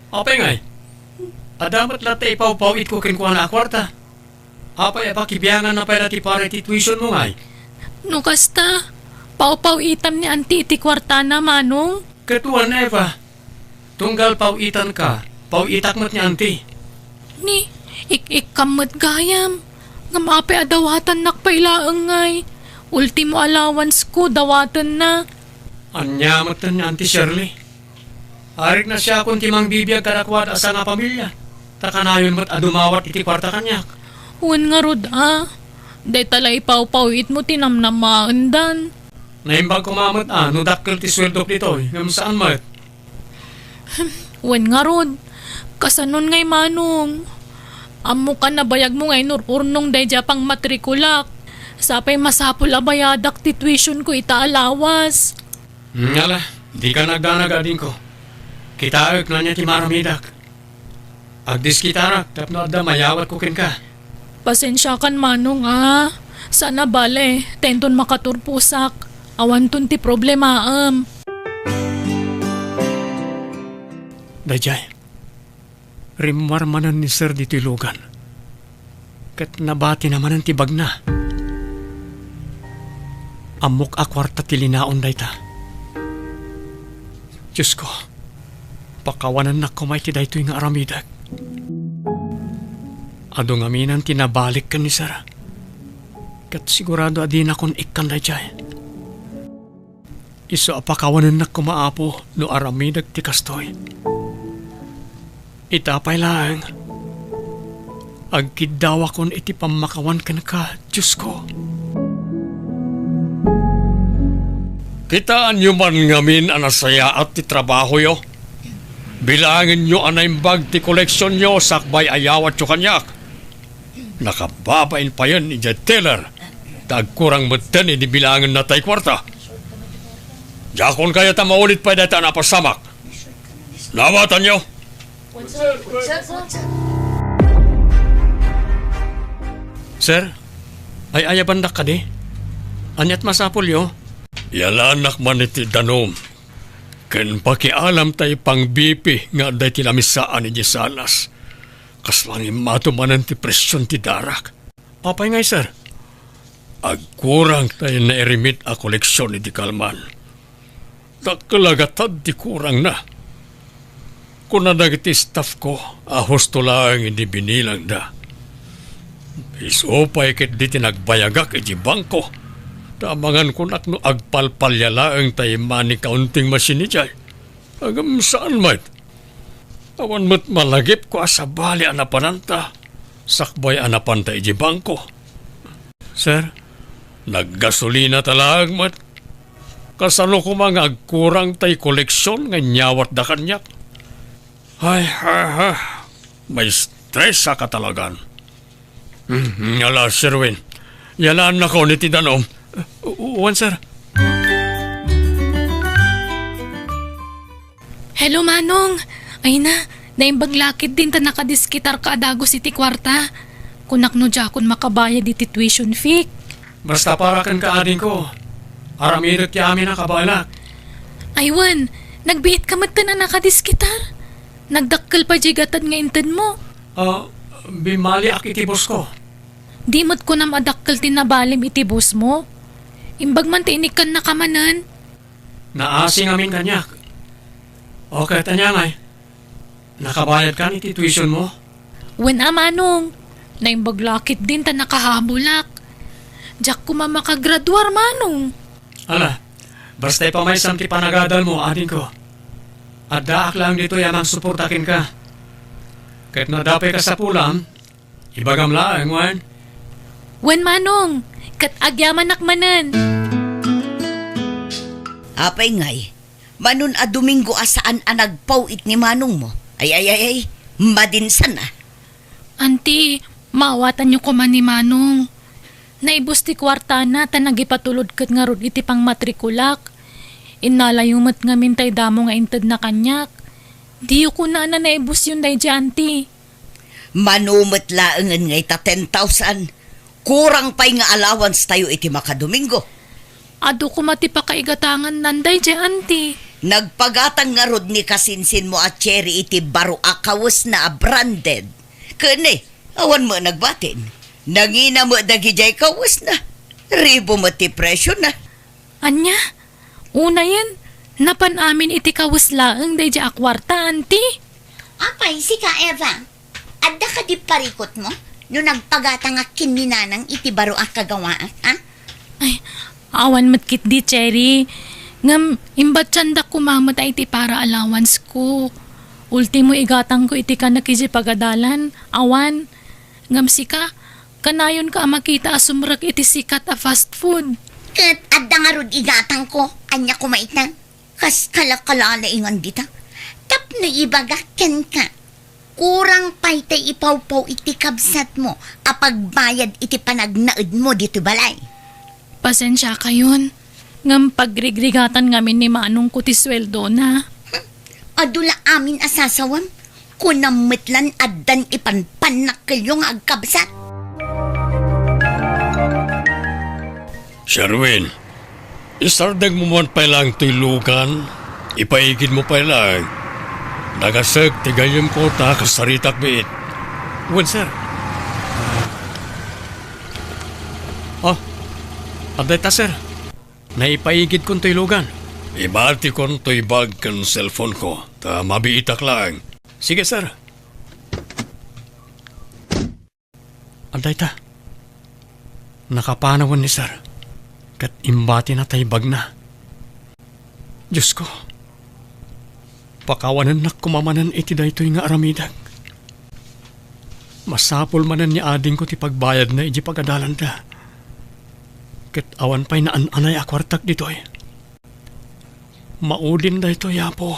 Apay ngay? Adamat lata ipawpawit ko kinkuha na kwarta. Apay pakibiyangan na pala ti pare ti tuition mo ngay.
No kasta, pawpawitam ni Auntie iti kwarta na, Manong.
Ketuan Eva. Tunggal pawitan ka. Pawitak mo't ni auntie.
Ni, ikamot gayam. Nga mape adawatan nakpailaang ngay. Ultimo allowance ko, dawatan na.
Anya mo't ni auntie Shirley. Arik na siya kung timang bibiyag karakwad asa nga pamilya. Takanayon mo't adumawat iti kwarta kanyak.
Huwag nga rod Day talay pawpawit mo tinamnamaan dan.
Naimbag kumamot no dakkel ti sweldo dito. Ngam saan mat?
Huwag nga rod. Kasanon ngay Manong. Amo ka na bayag mo ngay nururnong day pang matrikulak. Sapay masapul abayadak ti tuition ko itaalawas.
Ngala, di ka nagdanagadin ko. Kitaak na niya ti maramidak. Agdis kitarak, tapno adda mayawat ko kin ka.
Pasensya kan Manong Sana bale, tenton makaturpusak. Awan ton ti problemaam.
Dayjay, rimarmanan ni Sir dito ilugan. Kat nabati naman ang tibag na. Amok akwarta tilinaon dayta. Diyos ko, pakawanan na kumay ti dayto yung aramidag. Ado nga minan tinabalik ka ni Sir. Kat sigurado adin akong ikan dayjay. Iso apakawanan na kumaapo no aramidag ti kastoy. Itapay lang. Agkidawa kon iti pamakawan ka na ka, Diyos ko. Kitaan nyo man ngamin anasaya at ti trabaho yo. Bilangin nyo anaimbag ti koleksyon nyo sakbay ayawat yo kanyak. Nakababain pa yan ni Jed Taylor. Dagkurang matan di bilangin na tay kwarta. Jakon kaya ta maulit pa data napasamak. Lawatan nyo. Sir, ay ayabandak ka di? Anyat masapol yo? Yalanak man iti danom. Ken pakialam tay pang BP nga day tinamisaan ni Salas. Kaslang matumanan ti presyon ti darak. Apay ngay sir? Agkurang tayo na erimit a koleksyon ni di Kalman. Takalagatad di kurang na. Kuna dagiti staff ko, ahos to lang hindi binilang da. Isopay kit di tinagbayagak iti bangko. Tamangan ko nakno agpalpalyalaang tayo mani kaunting masinijay. Agam saan mat? Awan mat malagip ko asabali anapananta. Sakbay anapanta iti bangko. Sir, naggasolina talag mat. Kasano ko mga agkurang tay koleksyon nga nyawat da kanyak. Ay, may stress sa katalagan. Yala, Sir Win. Yalaan na ko ni Tidanom. Uwan, sir.
Hello, Manong. Ay na, naimbaglakit din ta nakadiskitar ka adagos iti kwarta. Kunak no jakon makabayad iti tuition fee.
Basta para kan kaadin ko. Aramidot ki amin na kabalak.
Aywan, nagbiit ka matan na nakadiskitar. Nagdakkel pa jigatan nga inted mo.
Bimali akitibos ko.
Di mo't ko na madakkel tinabalim iti bus mo. Imbag man tiinikan na kamanan.
Naasing amin kanyak. Okay, tanya ngay. Nakabayad ka ni tuition mo?
Wen Manong, naimbaglakit din ta nakahabulak. Diyak ko mamakagraduar, Manong.
Ala, basta pa may samti panagadal mo, adin ko. At daak lang dito yamang suportakin ka. Kahit nadapay ka sa pulam, ibagam lang, wan.
Wen Manong, kat agyaman nakmanan.
Apay ngay, manun a Domingo asaan a nagpawit ni Manong mo. Ay, madinsan na.
Auntie, maawatan niyo ko man ni Manong. Naibos ti kwarta na ta nagipatulod kat nga rod iti pang matrikulak. Inalayumat nga mintay damo nga inted na kanyak. Diyo ko na naibos yun day di, auntie.
Manumat laangan ngay ta 10,000. Kurang pa'y nga allowance tayo iti makadomingo.
Ado ko matipakaigatangan nanday di, auntie.
Nagpagatang nga rod ni kasinsin mo at cherry iti baro akawas na branded. Kani, awan mo nagbatin. Nangina mo dagijay kawas na. Ribo mo ti presyo na.
Anya, una yan. Napan amin iti kawaslaang day di akwarta, auntie.
Apay, si ka Eva. Adda ka di parikot mo? No nagpagata nga kininanang iti baro ang kagawaan, ha?
Ay, awan matkit di, Cherry. Ngam, imbat tsandak kumamat ay iti para allowance ko. Ultimo igatang ko iti ka nakisi pagadalan. Awan. Ngam sika, kanayon ka makita asumrak iti sikat a fast food.
Kat adda nga rod igatang ko, anya kumaitang. Kas kalakalala ingon dita. Tap na ibagaken ka. Kurang pa'y tay ipaw-paw iti kabsat mo apagbayad iti panagnaed mo dito balay.
Pasensya kayon. Ngam pagrigrigatan ngamin ni Manong ko ti sweldo na.
Adula amin asasawam. Kunamitlan addan ipanpanak kayo nga agkabsat.
Sherwin, isardag mo man pa lang tuylukan. Ipaigid mo pa lang. Nagasag, tigayam ko ta kasaritak biit. Wan, sir. Aday ta, sir. Naipaigid kong tuylugan. Ibati kong tuybag kan cellphone ko. Ta mabiitak lang. Sige, sir. Aday ta. Nakapanawan ni sir. Kat imbati na taybag na. Diyos ko. Pakawanan na kumamanan iti daytoy nga aramidag. Masapol manan ni ading ko ti pagbayad na iti pagadalan da. Ket awan pa'y naan-anay akwartak ditoy. Maudin daytoy yapo.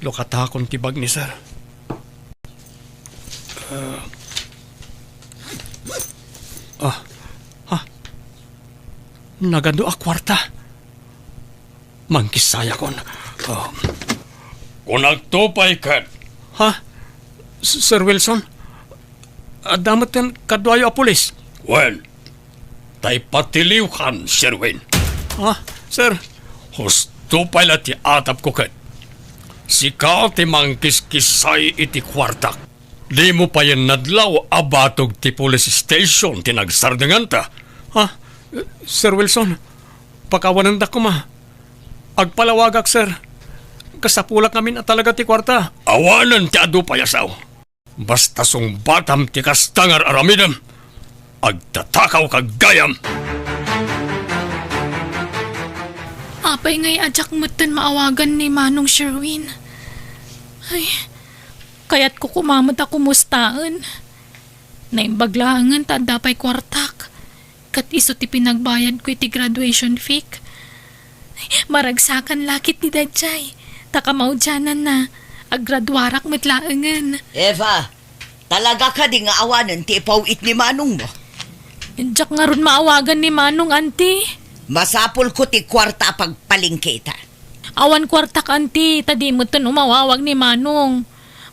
Lukatakon tibag ni sir. Nagado akwarta. Mangkisaya kon. Kung nagtupay kat.
Ha? Sir Wilson? Damat yan kadwayo a pulis.
Well, tay patiliw kan, Sherwin.
Ha? Sir?
Husto pala ti atap ko kat. Sikaw ti mangkiskisay iti kwartak. Di mo pa yan nadlaw abatog ti police station tinagsardangan ta.
Ha? Sir Wilson? Pakawanan da ko ma. Agpalawagak, sir. Kasapulak namin at talaga ti kwarta.
Awanan ti adu payasaw. Basta sungbatam ti kastangar aramidam. Agtatakaw kagayam.
Apay ngay adyak mutan maawagan ni Manong Sherwin. Ay, kaya't ko kumamot ako mustaan. Naimbaglangan ta dapay kwartak. Kat iso ti pinagbayad ko iti graduation fee. Maragsakan lakit ni Dajay. Takamawdyanan na. Agradwarak matlaangan.
Eva, talaga ka di nga awanan ti ipawit ni Manong mo.
Diyak nga ron maawagan ni Manong, auntie.
Masapul ko ti kwarta pagpalingkita.
Awan kwartak, auntie. Tadi mo tan umawawag ni Manong.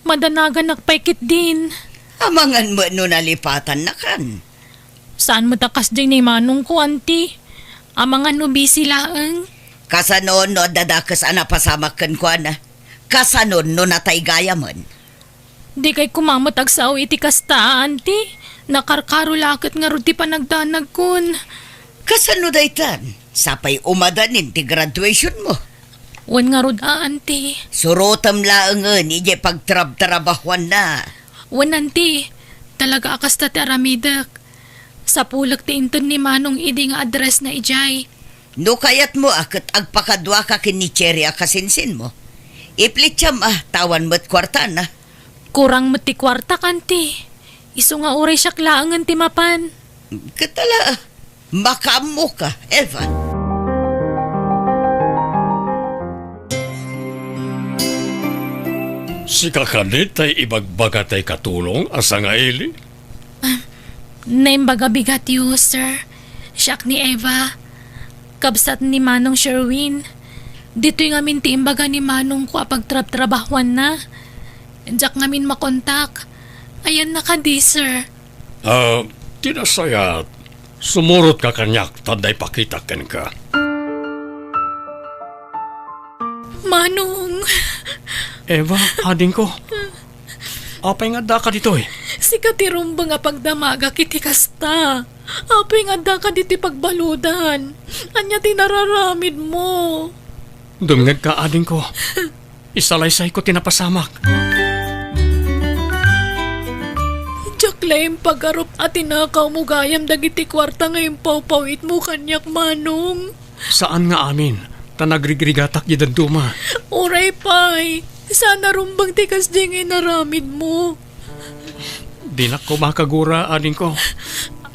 Madanagan nakpaikit din.
Amangan mo no nalipatan na kan.
Saan mo takas din ni Manong ko, auntie? Amangan ubisi laang.
Kasanon no dadakas ana pasamakan ko ana. Kasanon no natay gayamon.
Di kay kumamatag sa iti kasta, auntie. Nakarkaro lakit nga ron ti panagdanag kun.
Kasano daytan? Sapay umadanin ti graduation mo.
Wan nga ron, auntie.
Surotam laangan ije pagtrab-trabahuan na.
Wan, auntie. Talaga akasta ti aramidak. Sa pulak ti inton ni Manong idi nga address na ijay.
No kayat mo akat agpakadwa ka kin ni Cherry akasinsin mo. Iplitsam tawan mo't kwarta na.
Kurang mati kwarta, auntie. Iso nga uray siya klaangan ti mapan.
Katala, makamo ka, Eva.
Si kakanit ay ibagbaga tay katulong asa nga ili.
Naimbaga bigat yu, sir. Siyak ni Eva. Kabsat ni Manong Sherwin. Dito'y ngamin ti imbaga ni Manong ko apagtrab-trabahuan na. Diyak ngamin makontak. Ayan na ka di, sir.
Tinasayat. Sumurot ka kanyak, tanday pakitaken ka.
Manong,
Eva, ading ko. Apay nga da ka dito eh.
si katirumba nga pagdamaga kiti kasta. Apay nga da ka diti pagbaludan. Anya tinararamid mo.
Dumngag ka, ading ko. Isalaysay ko tinapasamak.
Jaklaim pag-arup at tinakaw mo gayam dagiti kwarta ngayon pawpawit mo kanyak, Manong.
Saan nga amin? Tanagrigrigatak yidan duma.
Oray pay, sana rumbang tikas di ngay naramid mo.
Di na ko makagura, ading ko.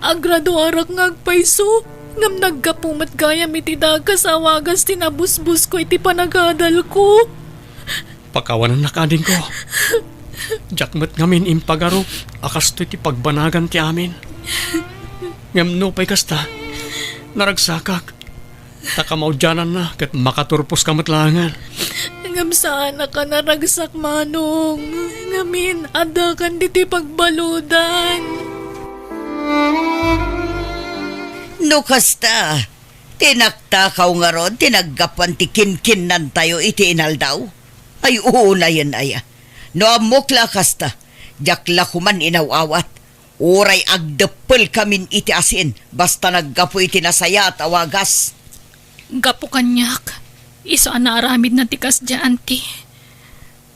Agraduarak ngagpayso, ngam naggapumat gayam iti dagas awagas tinabusbus ko iti panagadal ko.
Pakawanan na ka, ading ko. Jakmat ngamin impagaro, akas to iti pagbanagan ti amin. Ngam no pa'y kasta, naragsakak. Takamawdyanan na, kat makaturpos kamatlangan.
Ngam sana ka naragsak, Manong. Ngamin, adakan diti pagbaludan.
No kasta, tinaktakaw nga ron, tinaggapan ti kinkinan tayo iti inaldaw. Ay una yan aya. No amokla kasta, jakla kuman inawawat. Uray agdepel kamin iti asin, basta naggapo iti nasaya at awagas.
Gapo kanyak, iso anaramid na tikas dyan, auntie.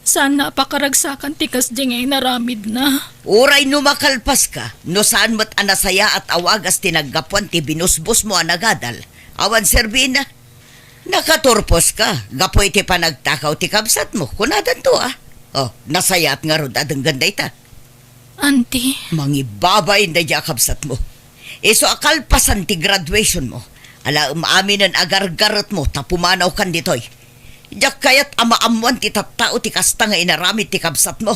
Sana pakaragsakan tikas dyan ngay naramid na.
Uray no makalpas ka, no saan mo't anasaya at awagas tinaggapuan ti binusbus mo anagadal. Awan serbina. Nakaturpos ka, gapo iti panagtakaw ti kabsat mo, kunadan to Oh, nasaya at nga rodad ang ganda ita.
Auntie,
Mangibabay na dya kabsat mo. Iso akalpasan ti graduation mo. Ala umamin ang agar-garot mo, tapumanaw kan ditoy. Diyak kayat amaamuan ti tattao ti kasta nga inaramid ti kabsat mo.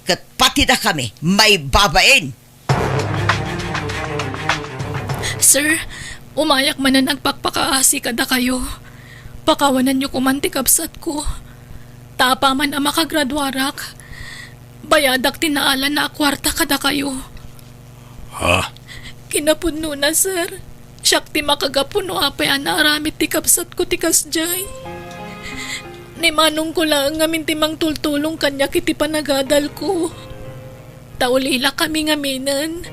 Kat pati na kami, may babain.
sir, umayak manan ang pagpakaasi kada kayo. Pakawanan niyo kumanti kabsat ko. Tapa man ang makagradwarak. Bayadak tinaala na kwarta kada kayo.
Ha?
Kinapudno na, sir. Siyak ti makagapuno apay ana aramit ti kapsat ko ti kasjay. Ni manong ko lang ngamin ti mang tultulong kanya kiti panagadal ko. Taulila kami ngaminan.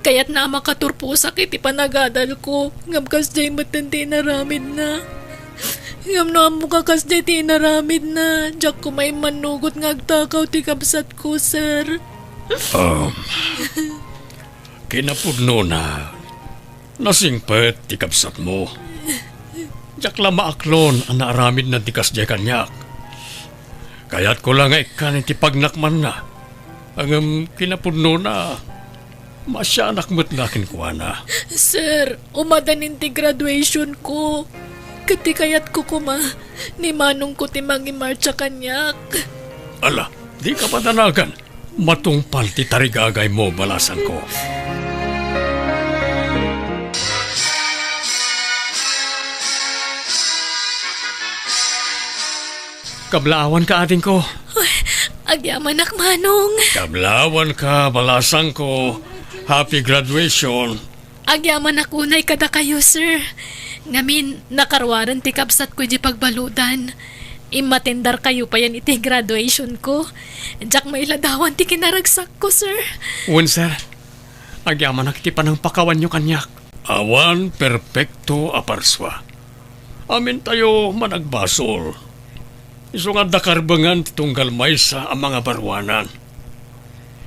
Kaya't na makaturpo sakit iti panagadal ko. Ngam kasjay matan ti naramid na. Ngam na mo kakasjay ti naramid na. Diyak ko may manugot ngagtakaw ti kapsat ko, sir.
Kinapudno na. Nasingpet ti kapsat mo. Diyak lang maaklon ang naaramid na tikas di kanyak. Kaya't ko lang ay kanin ti pagnakman na. Ang kinapudno na. Masyanak mo't nakin kuha na.
Sir, umadanin ti graduation ko. Kati kayat ko kuma, ni manong ko ti mangimarcha kanyak.
Ala, di ka patanagan. Matungpal ti tarigagay mo balasan ko. Kablaawan ka ating ko.
Agyaman ak manong.
Kablawan ka, balasan ko. Happy graduation.
Agyaman ako na kada kayo, sir. Ngamin, nakarwaran ti kapsat ko di pagbaludan. Imatendar kayo pa yan iti graduation ko. Diyak may ladawan ti kinaragsak ko, sir.
Un, sir. Agyaman na kiti panang pakawan nyo kanyak. Awan perpekto aparswa. Amin tayo managbasol. Iso nga dakarbangan titunggal may sa ang mga barwanan.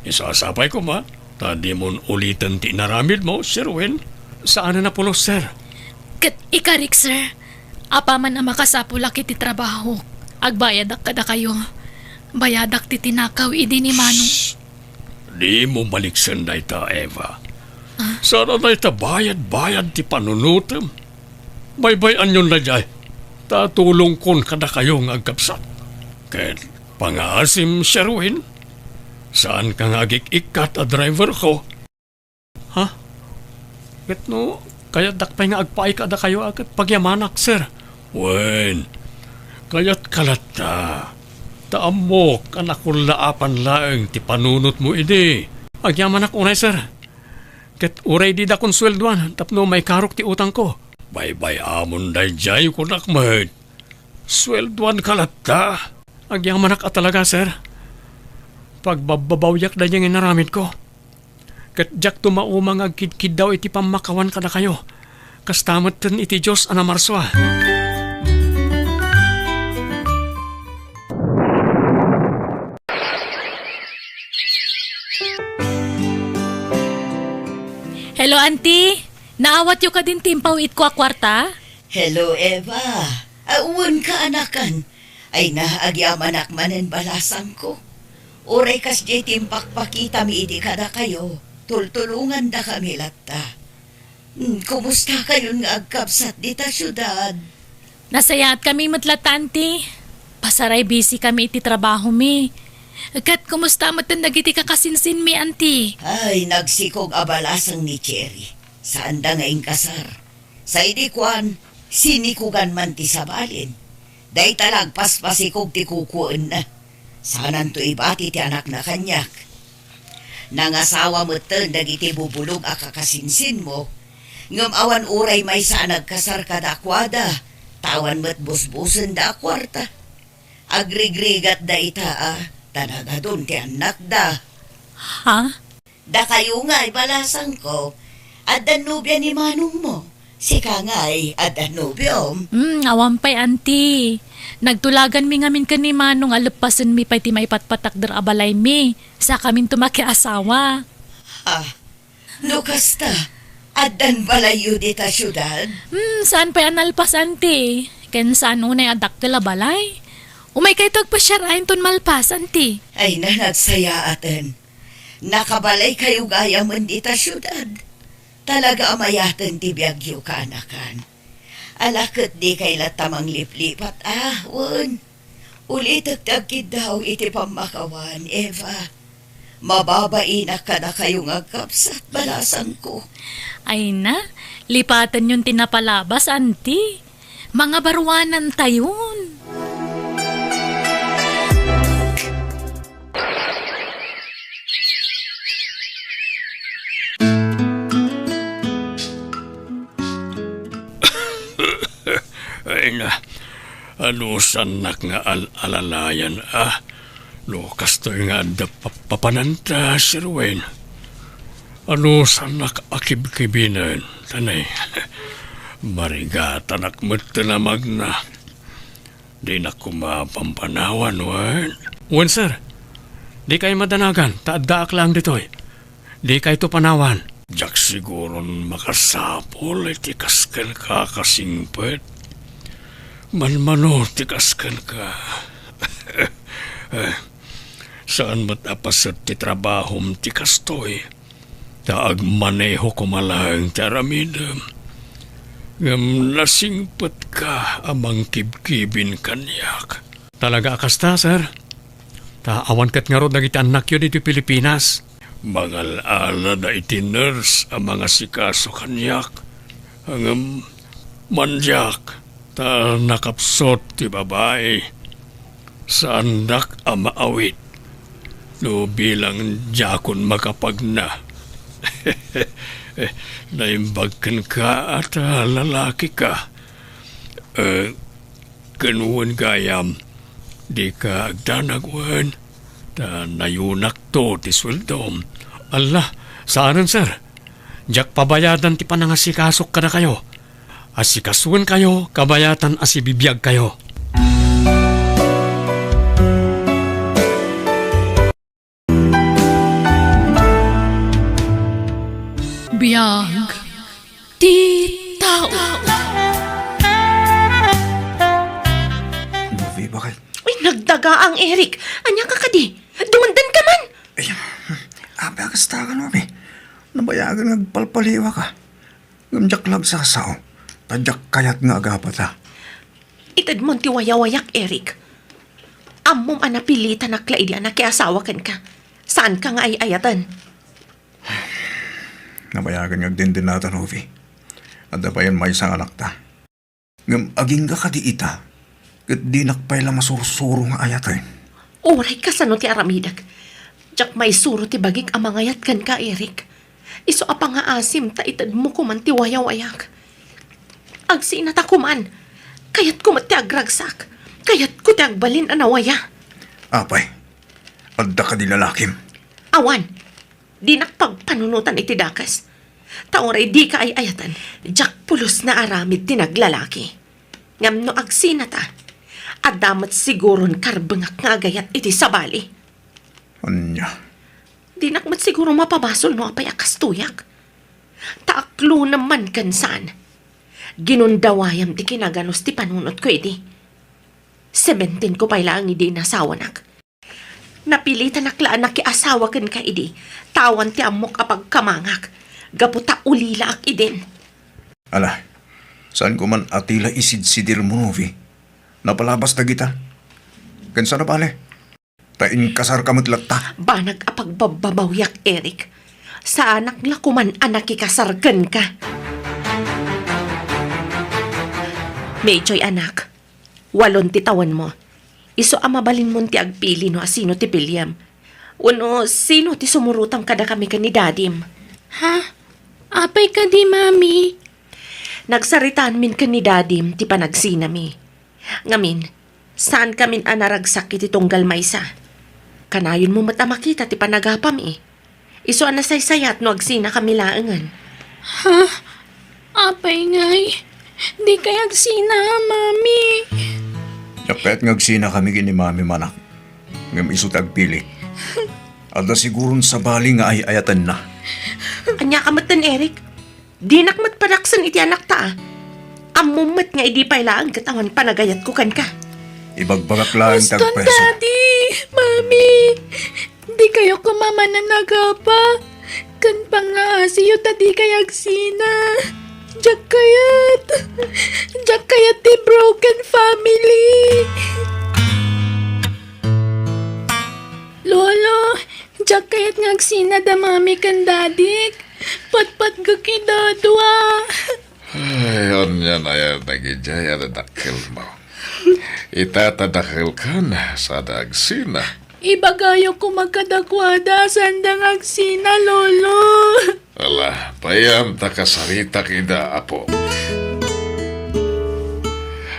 Isasapay ko ma, tadi mon ulitan ti naramid mo, Sir Wen. Saan na pulos, sir?
Kat ikarik, sir. Apa man ang makasapulak iti trabaho. Agbayadak kada kayo. Bayadak ti tinakaw idi ni manong.
Di mo baliksan na ita, Eva. Sana na ita bayad-bayad ti panunutem. Baybayan yun na jay. Tatulong kon kada kayo ng agkapsat. Ken pangaasim, Sherwin. Saan ka nga ikat a driver ko? Ha? Ket no, kaya dakpay nga agpaay kada kayo agad pagyamanak, sir. Wen, kaya't kalata. Taamok anak ko laapan laeng ti panunot mo idi. Agyamanak unay, sir. Ket uray di da konsweldoan tapno may karok ti utang ko. Baybay amon day jay ko nakmed. Sweldoan kalata. Agyamanak at talaga, sir. Pagbabawyak da niyang inaramid ko. Ket jak tumaumang agkidkid daw iti pamakawan kada kayo. Kastamot ten iti Diyos anamarswa.
Hello, auntie. Naawat yo ka din timpaw it ko a kwarta?
Hello, Eva. Awan ka, anakan. Ay naagyaman akmanen balasang ko. Uray kas di timpakpakita mi idi kada kayo. Tultulungan da kami latta. Kumusta kayo nga agkapsat dita syudad?
Nasayaat kami matlat, auntie. Pasaray busy kami iti trabaho mi. Kat kumusta matan nagiti kakasinsin mi, auntie?
Ay, nagsikog abalasang ni Cherry. Saan da ngayon kasar? Sa idikwan, sinikugan man ti sabalin. Day talag paspasikog ti kukuan na. Sanan to ibati ti anak na kanyak. Nangasawa mo ten dagiti bubulog a kakasinsin mo. Ngam awan uray may saan nagkasar ka da akwada. Tawan mo't busbusen da akwarta. Agrigrigat da ita tanaga dun ti anak da.
Ha?
Da kayo nga balasang ko. At danubya ni manong mo. Si Kangay at danubyom.
Awampay, auntie. Nagtulagan mi ngamin ka ni manong alapasan mi pa'y ti maipatpatak dar abalay mi. Sa kamin tumakiasawa.
Lukasta. At dan balayo dita syudad.
Saan pa'y analpas, auntie? Ken saan unay adak tila balay? Umay kay tagpasyarahin ton malpas, auntie.
Ay nanagsaya atin. Nakabalay kayo gaya man dita syudad. Talaga amayatan ti biyagyo ka, anakan. Alakot di kay latamang liplipat. Won. Ulit-agtagkid daw iti pamakawan, Eva. Mababain ka na kayong agkapsat balasan ko.
Ay na, lipatan yung tinapalabas, auntie. Mga barwanan tayon.
Ano sanak nga alalayan no kastoy nga da papananta si Ruwen. Ano sanak akib-kibinan tanay. Marigatan akmat na magna. Di na kumapampanawan, Wen. Wen, sir. Di kayo madanagan. Taadaak lang ditoy. Di kayo to panawan. Jak siguro makasapol tikaskan ka kasingpet. Manmano tikaskan ka. Saan matapasat ti trabahom ti kastoy? Taag maneho kumalang taramidam. Ngam nasingpat ka amang kibkibin kanyak. Talaga akasta, sir? Taawan kat nga ro nagiti anak yun dito Pilipinas. Mangal-ala na iti nurse ang mga sikaso kanyak. Hangam manjak ta nakapsot ti babae. Sa anak ang maawit. No bilang jakon makapagna. Naimbagkan ka at lalaki ka. Kanuan gayam, di ka agdanagwan. Ta nayunak to ti sweldom. Allah, saanan sir? Jak pabayadan ti panangasikasok ka na kayo. Asikasuan kayo, kabayatan asibibiyag kayo.
Biyag ti tao.
Novi, bakit?
Uy, nagdaga ang Eric. Anya ka kadi? Dumandan ka man.
Ay, abagasta ka, Novi. Nabayagan nagpalpaliwa ka. Ngamjak lang sa sao. Tadyak kayat nga agapata.
Itad mo ti wayawayak, Eric. Amom anapilitan na klaidi anak kaya asawa kan ka. Saan ka nga ay ayatan?
Nabayagan nga din nata, Novi. At dapayan may isang anak ta. Ngam aging ka di ita. Kat di nakpay lang masursuro nga ayatan.
Uray ka sa no ti aramidag. Jak may suro ti bagik amangayat kan ka, Eric. Iso apa nga asim ta itad mo kuman ti wayawayak. Agsinata kuman. Kayat kumat ti agragsak. Kayat ko ti agbalin anawaya.
Apay, adda ka di lalakim.
Awan, di nakpagpanunutan iti dakas. Taoray di ka ay ayatan. Jak pulos na aramid ti naglalaki. Ngam no agsinata. Adamat siguron karbengak nga agayat iti sabali.
Anya,
Di nakmat siguro mapabasol no apay akastuyak. Taaklo naman kansan. Ginundawayam ti kinaganos ti panunot ko iti. 17 ko pala ang idi nasawanak. Napilitan naklaan na kiasawa kan ka idi. Tawan ti amok apag kamangak. Gaputa ulila ak idin.
ala, saan ko man atila isid-sidir mo, Novi? Napalabas na kita. Kansa na pala? Tain kasar ka matlatta.
Banag apagbababawiyak, Eric. Sa anak lakuman anak ikasargan ka. Medyo'y anak, 8 titawan mo. Iso amabalin mo ti agpili no asino ti William. Uno, sino ti sumurutang kada kami ka ni Dadim.
Ha? Apay ka di, mami.
Nagsaritaan min ka ni Dadim ti panagsinami. Ngamin, saan kamin anaragsak iti tunggal maysa? Kanayon mo matamakita ti panagapam eh. Iso anasaysayat no agsina kami laangan.
Ha? Apay ngay. Di kayag sina, mami.
Yapet ngagsina kami gini mami manak. Ngam isut agpili. Ada sigurun sa bali nga ay ayatan na.
Anya kamatan, Eric. Di nakmat padaksan iti anak ta. Amumat nga idi pailaan katawan panagayat ko kan ka.
Ibagbagak lang
Boston,
tagpeso.
Daddy! Mami! Di kayo kumamananagapa. Kan pa nga siyo ta di kayag sina. Diyak kayat di broken family. Lolo, diyak kayat ngagsina da mami kan dadik. Patpat gakidadwa.
Ay, anya na yan nagijaya na dakil mo. Itatadakil ka na sa dagsina.
Ibagayo ko magkadakwada sandang agsina, Lolo.
Ala, payam takasarita kida, apo.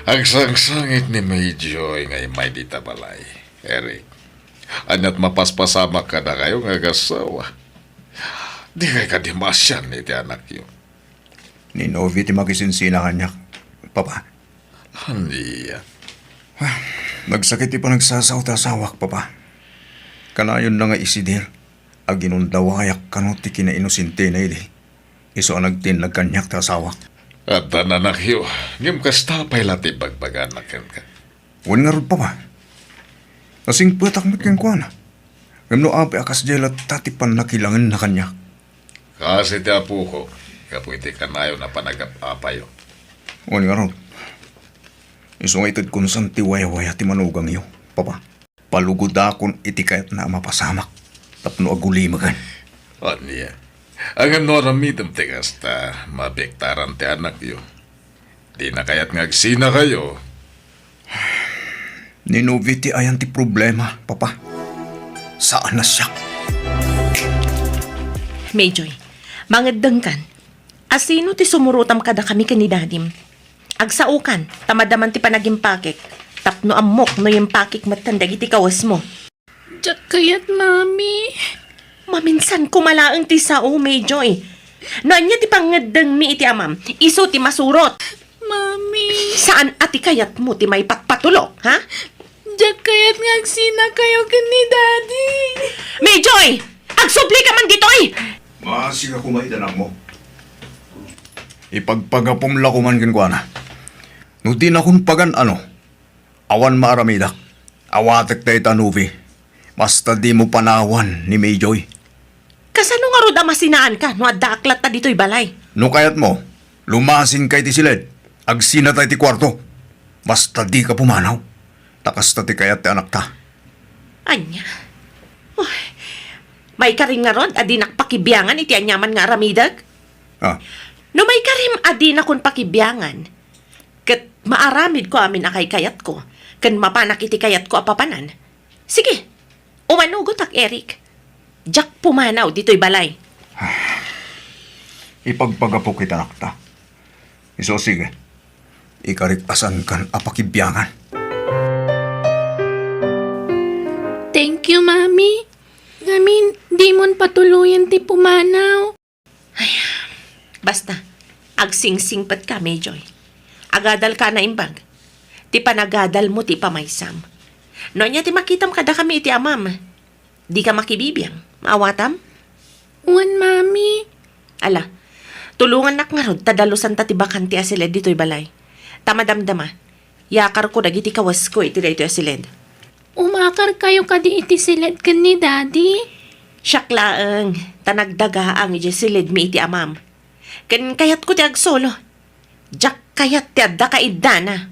Ang sangsangit ni Mayjoy ngay may dita balay. Eric, anyat mapaspasama ka na kayo nga gasawa. Di kay ka dimasyan ni ti anak yun.
Ni Novi ti makisinsina kanyak. Papa,
Hindi yan.
nagsakit ti pa nagsasaw ta sawak, papa. Kanayon na nga isidir. Ag inundawayak kano ti kinainosinte na idi. Iso ang nagtinlag kanyak ta sawak.
At anak yun, ngim kastapay lati bagbaganak ka.
Wan nga ron, papa. Kasing patak mat kang kuana. Ngam no api akas jela tatipan na kilangan na kanyak.
Kasi ti apu ko, kapuiti ka na yun na panagap-apayo.
Wan nga ron. Iso nga itad kun san ti waya-waya ti manugang iyo, papa. Palugod akon iti kayat na mapasamak. Tapno agulimagan.
O niya, ang anoramidam ti kasta, mabektaran ti anak yun. Di na kaya't ngagsina kayo.
Ni Novi ti ayan ti problema, papa. Saan na siya?
Mayjoy, mangedeng kan. Asino ti sumurutam kada kami kanidadim. Agsaukan, tamadaman ti panagimpakik. Tapno amok no yung pakik matandag iti kawas mo.
Diyak kayat, Mami.
Maminsan kumalaang ti sao, Mayjoy. Noanya ti pangedeng mi iti amam, iso ti masurot.
Mami.
Saan ati kayat mo ti may patpatulok, ha?
Diyak kayat ngagsina kayo ni Daddy.
Mayjoy! Agsubli ka man ditoy!
Masig ako maidanak mo. Ipagpagapom lakuman kin kuana. No di na kun pagan ano. Awan maaramidak. Awatek tayo tanuvi. Basta di mo panawan ni Mayjoy.
Kasano nga rod amasinaan ka no adaklat ta ditoy balay?
No kayat mo, lumasin kay ti silid. Agsina tayo ti kwarto. Basta di ka pumanaw. Takas ta ti kayat ti anak ta.
Anya. Uy, may karing nga rod adi nakpakibiyangan iti anyaman nga aramidag?
Ah,
No may karim adi na kun pakibiyangan. Kat maaramid ko amin akay kayat ko. Kan mapanak iti kayat ko apapanan. Sige, umanugot ak Eric. Jack pumanaw dito'y balay.
ipagpagapo kita anak ta. Iso sige. Ikariktasan kan apakibyangan.
Thank you, Mami. Ngamin, di mon patuluyan ti pumanaw.
Basta, agsingsingpat ka, Mayjoy. Agadal ka na imbag. Ti panagadal mo ti pamaysam. Nonya ti makitam kada kami iti amam. Di ka makibibiyang. Maawatam?
Wan, Mami.
Ala, tulungan nak nga rod, tadalusan ta ti bakanti asiled dito'y balay. Tamadamdama, yakar ko dagiti kawas ko iti dito asiled.
Umakar kayo kadi iti silid kan ni Daddy.
Syaklaang, tanagdaga ang iti siled mi iti amam. Kan kayat ko ti agsolo. Jack kayat ti adda kaidana.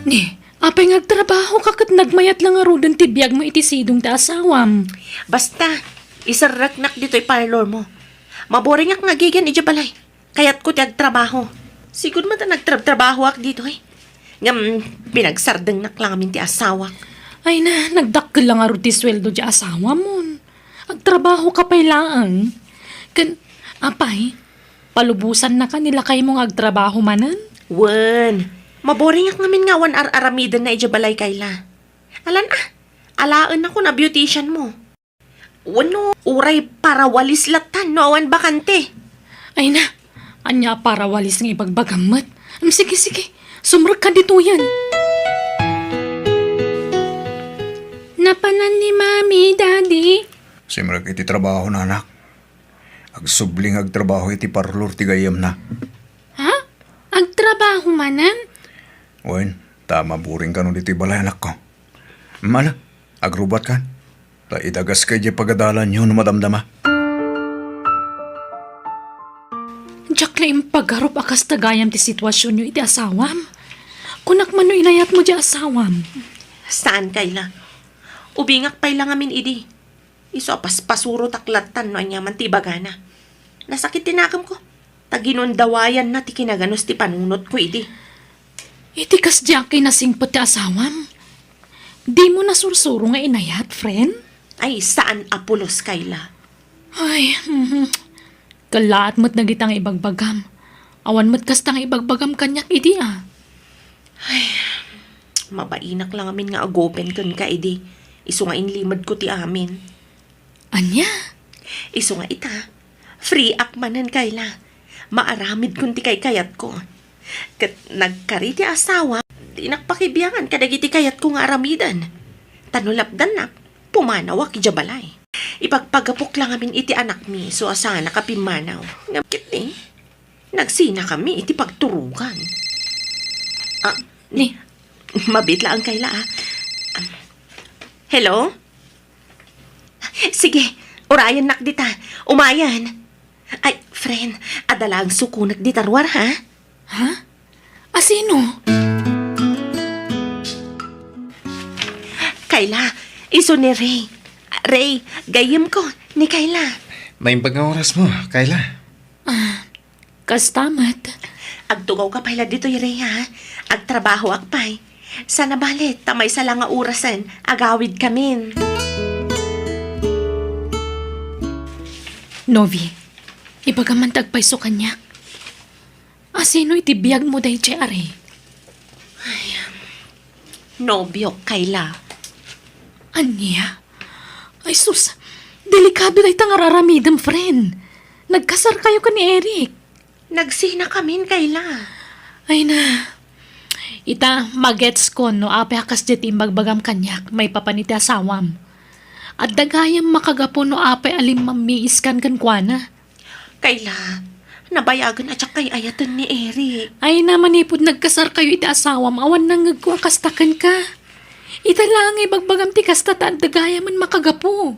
Ni, apay ngagtrabaho ka kat nagmayat lang arudan ti biyag mo iti sidong ta asawam.
Basta, isaraknak dito'y parlor mo. Maboring ak nagigan iti balay. Kayat ko ti agtrabaho. Siguro man ta nagtrabaho ak dito eh. Ngam, pinagsardeng nak lang amin ti asawak.
Ay na, nagdakkel lang aro ti sweldo di asawa mo. Agtrabaho ka pa'y laang. Kan, apay, palubusan na ka nila kayo mong agtrabaho manan?
Wen, maboring ak namin nga wan ar-aramidan na iti balay kayla. Alan alaan ako na beautician mo. Wano, uray para walis latan no awan bakante.
Ay na, anya para walis ng ibagbagamat. Sige, sige, sumrag ka dito yan. Napanan ni Mami, Daddy.
Simrag iti trabaho na anak. Agsubling agtrabaho iti parlor ti gayam na.
Ha? Agtrabaho manan?
Wen, tama buring ka nun iti balay anak ko. Mana, agrubat ka. Ta idagas kay di pagadalan yun madamdama.
Diyak lang pagharap akas tagayam ti sitwasyon nyo iti asawam. Kunak man no inayat mo di asawam.
Saan kayla? Ubingak pay lang amin idi. Iso apas pasuro taklatan no anyaman ti bagana. Nasakit tinakam ko. Taginundawayan na ti kinaganos ti panunot ko idi.
Iti kas diyak kay nasingpot ti asawam. Di mo nasursuro nga inayat, friend?
Ay, saan apulos kayla?
Ay, kalaat mo't nagitang ibagbagam. Awan mo't kastang ibagbagam kanyak idi ah.
Mabainak lang amin nga agopen kun ka, edi. Isu nga inlimad ko ti amin.
Anya?
Isu nga ita. Free akmanan kayla. Maaramid kun ti kay kayat ko. Kat nagkari ti asawa, di nakpakibiyangan kadagiti kayat ko nga aramidan. Tanulapdan na, pumanawa ki jabalay. Ipagpagapok lang amin iti anak mi, so asana kapimanaw. Ngamkit ni, nagsina kami iti pagturugan.
Ni,
Mabitla ang kayla, ah. Hello? Sige, orayan nak dita. Umayan. Ay, friend, adala ang sukunat di tarwar, ha?
ha? Asino?
Kayla, iso ni Ray. Ray, gayem ko ni Kayla.
Naimbag nga oras mo, Kayla.
Kastamat.
Agtugaw ka pala dito, Ray, ha? Agtrabaho akpay. Sana balit, tamay sa lang nga orasan, agawid kamin.
Novi, ibagaman tagpayso kanyak. Asino itibiyag mo dahi chay are?
Nobyo, Kayla.
Anya? Ay sus, delikado dahi tangararamidam, friend. Nagkasar kayo ka ni Eric.
Nagsina kamin, Kayla.
Ay na. Ita, magets ko no ape hakas jeti magbagam kanyak, may papaniti asawam. At dagayam makagapo no ape alim mamiiskan kan kuana.
Kayla, nabayagan at kay ayatan ni Eric.
Ay naman ipod nagkasar kayo iti asawam, awan nang kastakan ka. Ita lang ay bagbagam ti kasta at dagayam man makagapo.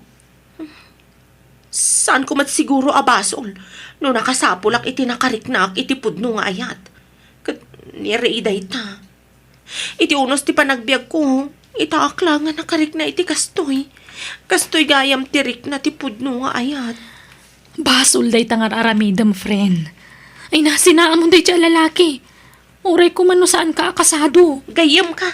Saan ko mat siguro abasol? No nakasapulak iti nakariknak iti pudno nga ayat. Kat nireiday ta. Iti unos ti panagbiag ko, itaakla nga nakarik na iti kastoy. Kastoy gayam tirik na ti pudno nga ayat.
Basol day tangar aramidam, friend. Ay nasinaan mo day ti lalaki. Uray ko man no saan ka akasado.
Gayam ka.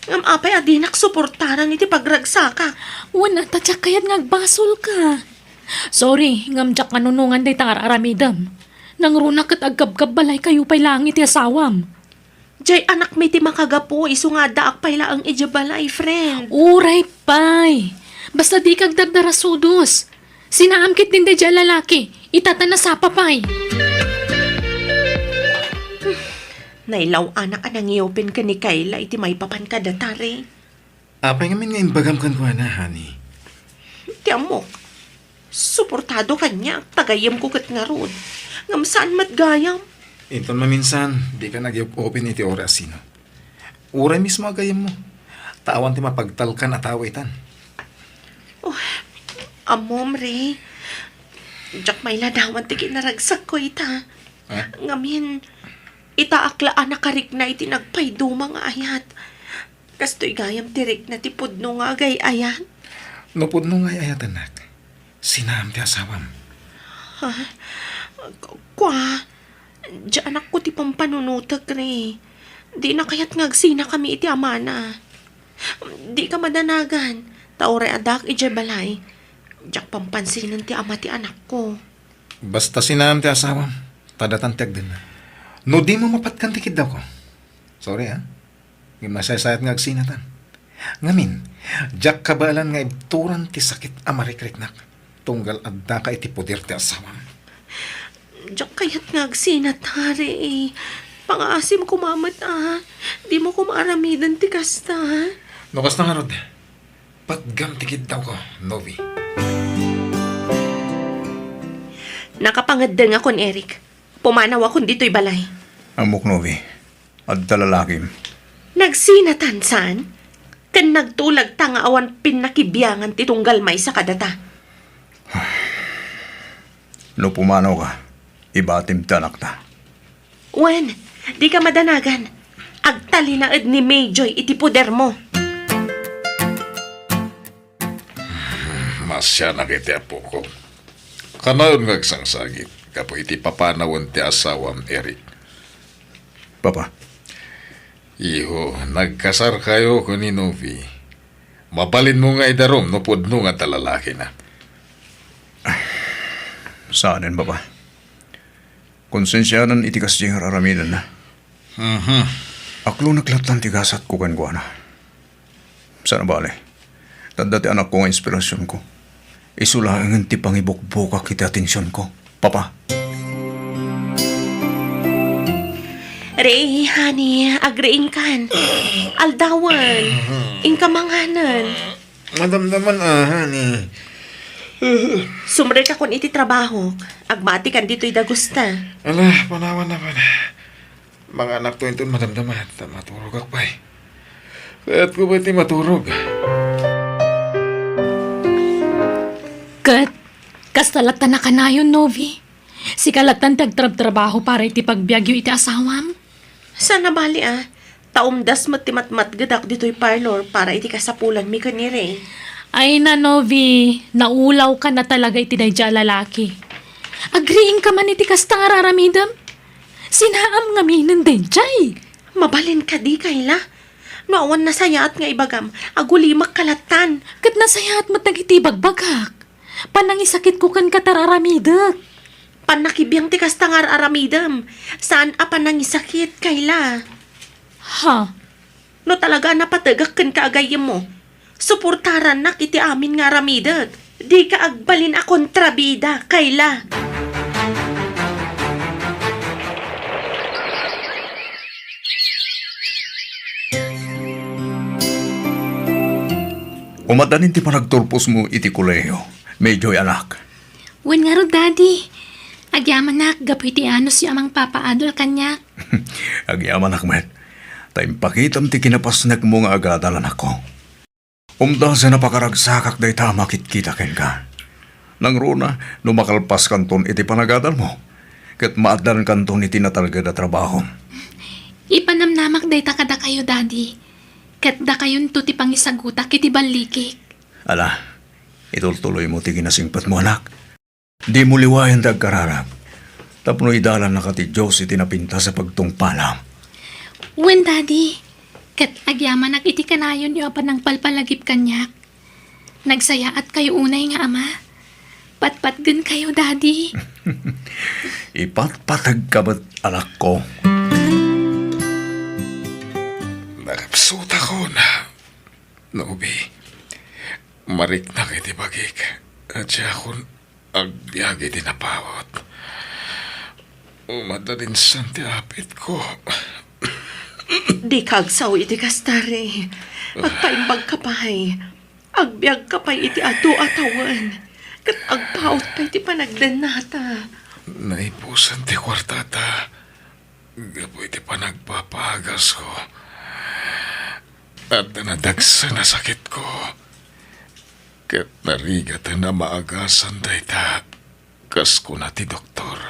Ngam apay adinak suportaran iti pagragsaka.
Wana tatsak kayat ngagbasol ka. Sorry, ngamjak kanunungan day tangar aramidam. Nang runa kat agkabkab balay kayo pa'y langit ti asawam.
Jay anak may ti makagapo, iso nga daak payla ang ijabalay, friend.
Uray pay. Basta di kag dardarasudos. Sinaamkit din day dyan lalaki. Itatana sa papay.
Nailaw anak anang iopen ka ni Kayla, iti may papan ka datari.
Apay ngamin nga imbagam kan ko na, honey.
Ti amok. Suportado kanya, tagayam ko kat nga rod. Ngam saan matgayam?
Ito maminsan, di ka nag-open iti oras sino. Uray mismo agayam mo. Tawan ti mapagtalkan at awitan.
Amom, Ray. Diyak may ladawan ti kinaragsak ko ita. Ngamin, itaaklaan na karik na iti nagpayduma nga ayat. Kasto'y gayam tirik na ti pudno nga agay ayat.
No pudno nga ayat, anak. Sinam ti asawam.
Kwa, diyan anak ko ti pampanunutag, Ray. Di na kaya't ngagsina kami iti amana. Di ka madanagan. Taore adak ijabalay. Diyak pampansinan ti ama ti anak ko.
Basta sinam ti asawam. Tadatan tiag din na. No di mo mapatkan tikid daw ko. Sorry ha. Gimasay-sayat nga agsinatan. Ngamin, diyak kabalan nga ibturan ti sakit amarikreknak. Tunggal adda ka iti pudir ti asawam.
Diyak kaya't ngagsinat, hari. Pang-aasim kumamat, Di mo kumaramidan ti kasta,
No kasta nga rod. Patgam tikid daw ko, Novi.
Nakapangaddan nga kon, Eric. Pumanaw akong dito'y balay.
Amok Novi. At talalakim.
Nagsinatan saan? Kan nagtulag ta nga awan pinakibiyangan ti tunggal may sa kadata.
No pumanaw ka, ibatim tanak ta.
Wen, di ka madanagan. Agtalinaed ni Mayjoy iti puder mo.
Masya nakiti apo ko. Kanayon nga sangsagit, kapo iti papanawon ti asawam Eric.
Papa,
Iho, nagkasar kayo ko ni Novi. Mabalin mo nga idarom no pudno nga talalaki na.
saanin papa? Konsensyanan iti kasing aramidan na. Aklo naglatan tigasat ko kan na. Sana bale. Tandati anak ko nga inspirasyon ko. Isulangan ti pangibukbuka kita atensyon ko. Papa.
Ray, honey, agreeing kan. Aldawan, ingkamanganan.
Madamdaman honey.
Sumre ka kun iti trabaho. Agmati kan dito'y dagusta.
Alah, panawan na pala. Mga anak to ito madamdaman at maturog ako pa eh. Kaya't ko ba iti maturog?
Kat, kastalatan na kanayon, Novi. Si kalatan tagtrab-trabaho para iti pagbiagyo iti asawam.
Sana bali taumdas matimatmat gadak dito'y parlor para iti kasapulan mi kan ni Ray.
Ay na, Novi. Naulaw ka na talaga iti dayja lalaki. Agreeing ka man iti kastang araramidam. Sinaam nga minin dayjay.
Mabalin ka di kayla. Noawan na sayaat nga ibagam, agulimak kalatan.
Kat nasayaat matagiti bagbagak. Panangisakit ko kan katararamidak.
Panakibiyang ti kastang araramidam. Saan panangisakit kayla?
Ha?
No talaga napatagak kan kaagayem mo. Suportaran na kiti amin nga ramidag. Di ka agbalin a kontrabida, kayla.
Umadanin ti panagturpos mo iti kuleyo. Medyo'y anak.
Wen nga ro, Daddy. Agyaman na, gapoy ti ano si amang papaadol kanya.
Agyaman akmet. Taim pakitam ti kinapasnak mo nga agadalan ako. Umda sa napakaragsakak day tama kitkita ken ka. Nang runa, numakalpas kanton iti panagadal mo. Kat maadlan kanton iti natalga da trabaho.
Ipanamnamak day takada kayo, Daddy. Kat da kayon to ti pangisaguta kiti balikik.
Ala, itultuloy mo ti ginasingpat mo anak. Di mo liwayan da kararap. Tapno idalan na ka ti Diyos iti napinta sa pagtungpalam.
Wen, Daddy. Kat agyaman iti kanayon yu apan ng palpalagip kanyak. Nagsaya at kayo unay nga ama. Patpatgan kayo, Daddy.
Ipatpatag ka ba't anak ko?
Nakapsuta ko na. Nobi, marik na kiti bagik. At siya akong agbyagi dinapawat. Umadalin san ti apit ko.
Di kagsaw iti kastari. Agpaimbag ka pa'y. Agbiag ka pa'y iti ato atawan. Kat agpaot pa iti panagdanata.
Naipusan ti kwartata. Gapo iti panagpapagas ko. At nadagsa na sakit ko. Kat narigat na maagasan dayta. Kas ko na ti doktor.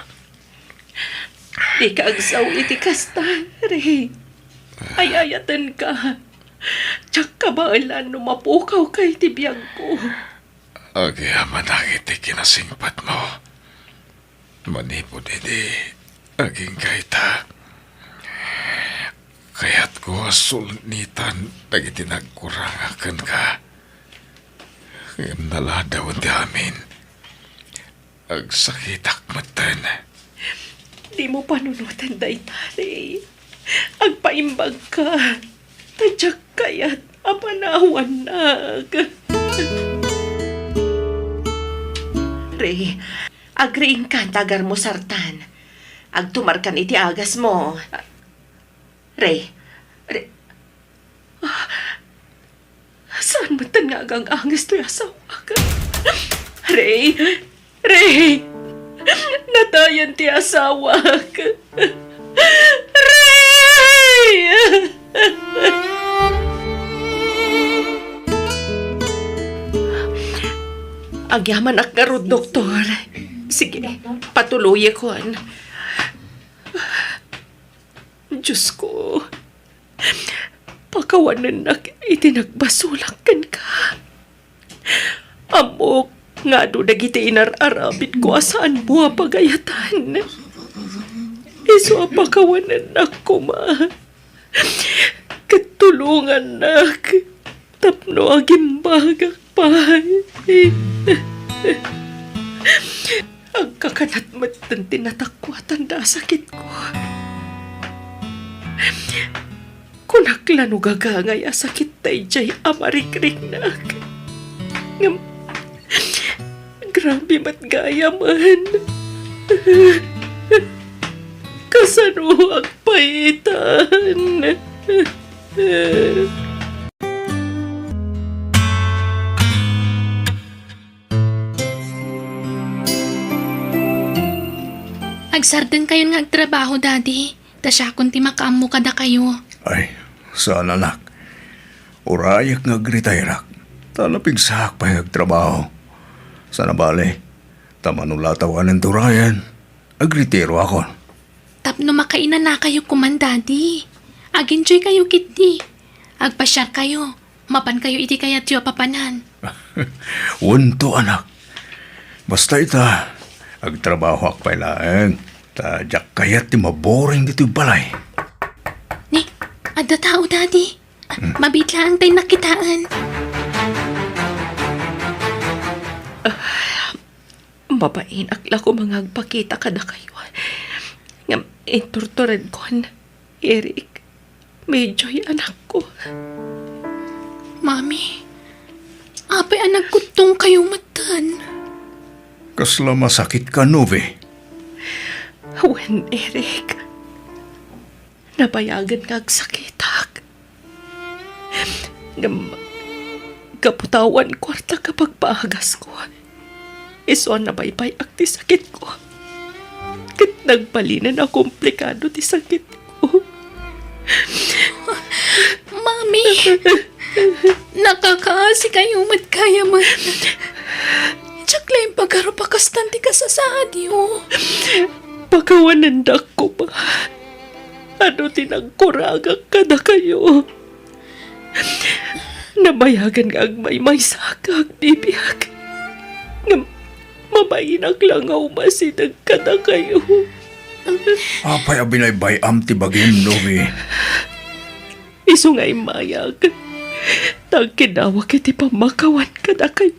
Di kagsaw iti kastari. Ayayatan ka. Tsak kabaalan no mapukaw kay tibiyag ko.
Agyaman ang iti kinasingpat mo. Manipod iti aging kaita. Kaya't ko asulnitan nagiti nagkurangakan ka. Ngayon naladawan di amin. Agsakitak matan.
Di mo panunutan daytari. Agpaimbag ka. Tadyak kaya't apanawan nag. Ray, agreeing ka tagar mo sartan. Agtumarkan iti agas mo. Ray, saan mo tanagang angas to yasawa ka? Ray, natayan ti asawa ka. Ray! Agyaman ak garod, doktor. Sige, patuloy ko. Diyos ko, pakawanan na itinagbasulak kan ka. Amok, nga do dagiti inararabit ko asaan mo pagayatan. Iso pakawanan na ko, ma. Katulungan na. Tapno agimbagak pa. Ang kakanatmat ng tinatakwatan da sakit ko. Kunaklano gagangay a sakit tay jay amarikrik na. Grabe matgaya man. Kasano ang paitan.
Agsardan kayo nga agtrabaho, Daddy. Tasya kung ti makaammo kada kayo.
Ay, sana nak. Urayak nga gritayrak. Talapig sak pa nagtrabaho. Sana bale. Tamanulatawa ng turayan. Agritero ako.
Tapno makainan na kayo kuman, Daddy. Ag-enjoy kayo, kitty. Agpasyar kayo. Mapan kayo iti kaya tiyo papanan.
Wunto anak. Basta ita. Agtrabaho ak pa ilaeng. Tadyak kayat ti maboring dito yung balay.
Ni, ada tao, Daddy. Mabitla ang tayo nakitaan.
Mabain akla ko mga agpakita ka na kayo. Ngam, inturturan ko na, Eric. Medyo yung anak ko.
Mami, apay anak kutong kayo matan.
Kasla masakit ka, Nove.
When, Eric, nabayagan ka agsakitak. Ngam, kaputawan kwarta kapag paagas ko. Iso na baypay ak ti sakit ko. Kat nagpalinan na komplikado ti sakit ko.
Mami, nakakaasi kayo kaya man. Tsakla yung pagkaropakas tanti ka sa sadyo.
Pagkawanandak ko ba? Ano tinagkuragak ka na kayo? Nabayagan nga ang may sakag, bibiyag. Mamayinak lang nga umasinag ka na kayo.
Apay abinay am ti bagim, Nove.
Iso nga'y mayag. Tagkinawa kiti pamakawan ka na kayo.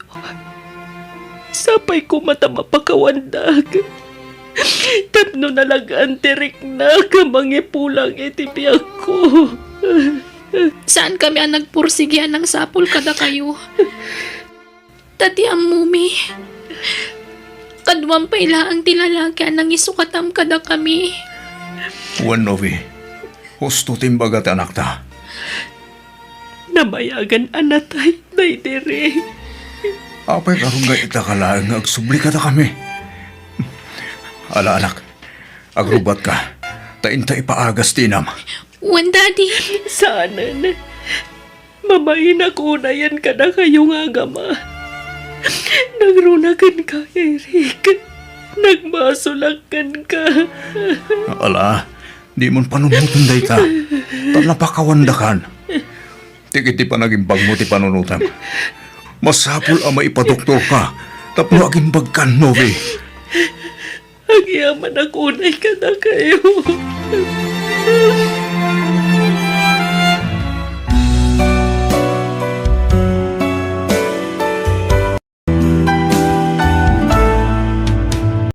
Sapay ko mata mapakawandag. Tapno nalagaan tirik na kamangipulang itibiyag ko.
Saan kami ang nagpursigyan ng sapul kada kayo? Tati ang mumi. Kadwang paila ang tilalagyan ng isukatam kada kami.
Wan, Nove. Husto timbagat anak ta.
Namayagan anatay, daydere.
Apay karong nga itakalaan nga agsubli ka ta kami. Ala anak, agrubat ka. Tainta ipaagas tinam.
Wan, Daddy.
Sana na. Mamayin ako na yan ka na kayo nga gama. Nagrunagan ka, Eric. Nagmasulakan ka.
Ala, di mon panunutan day ta. Napakawandakan. Tikiti pa naging bag mo ti panunutan. Masapul ang maipadoktor ka. Tapno aging bagkan, Nove.
Ang yaman ako na ka na kayo.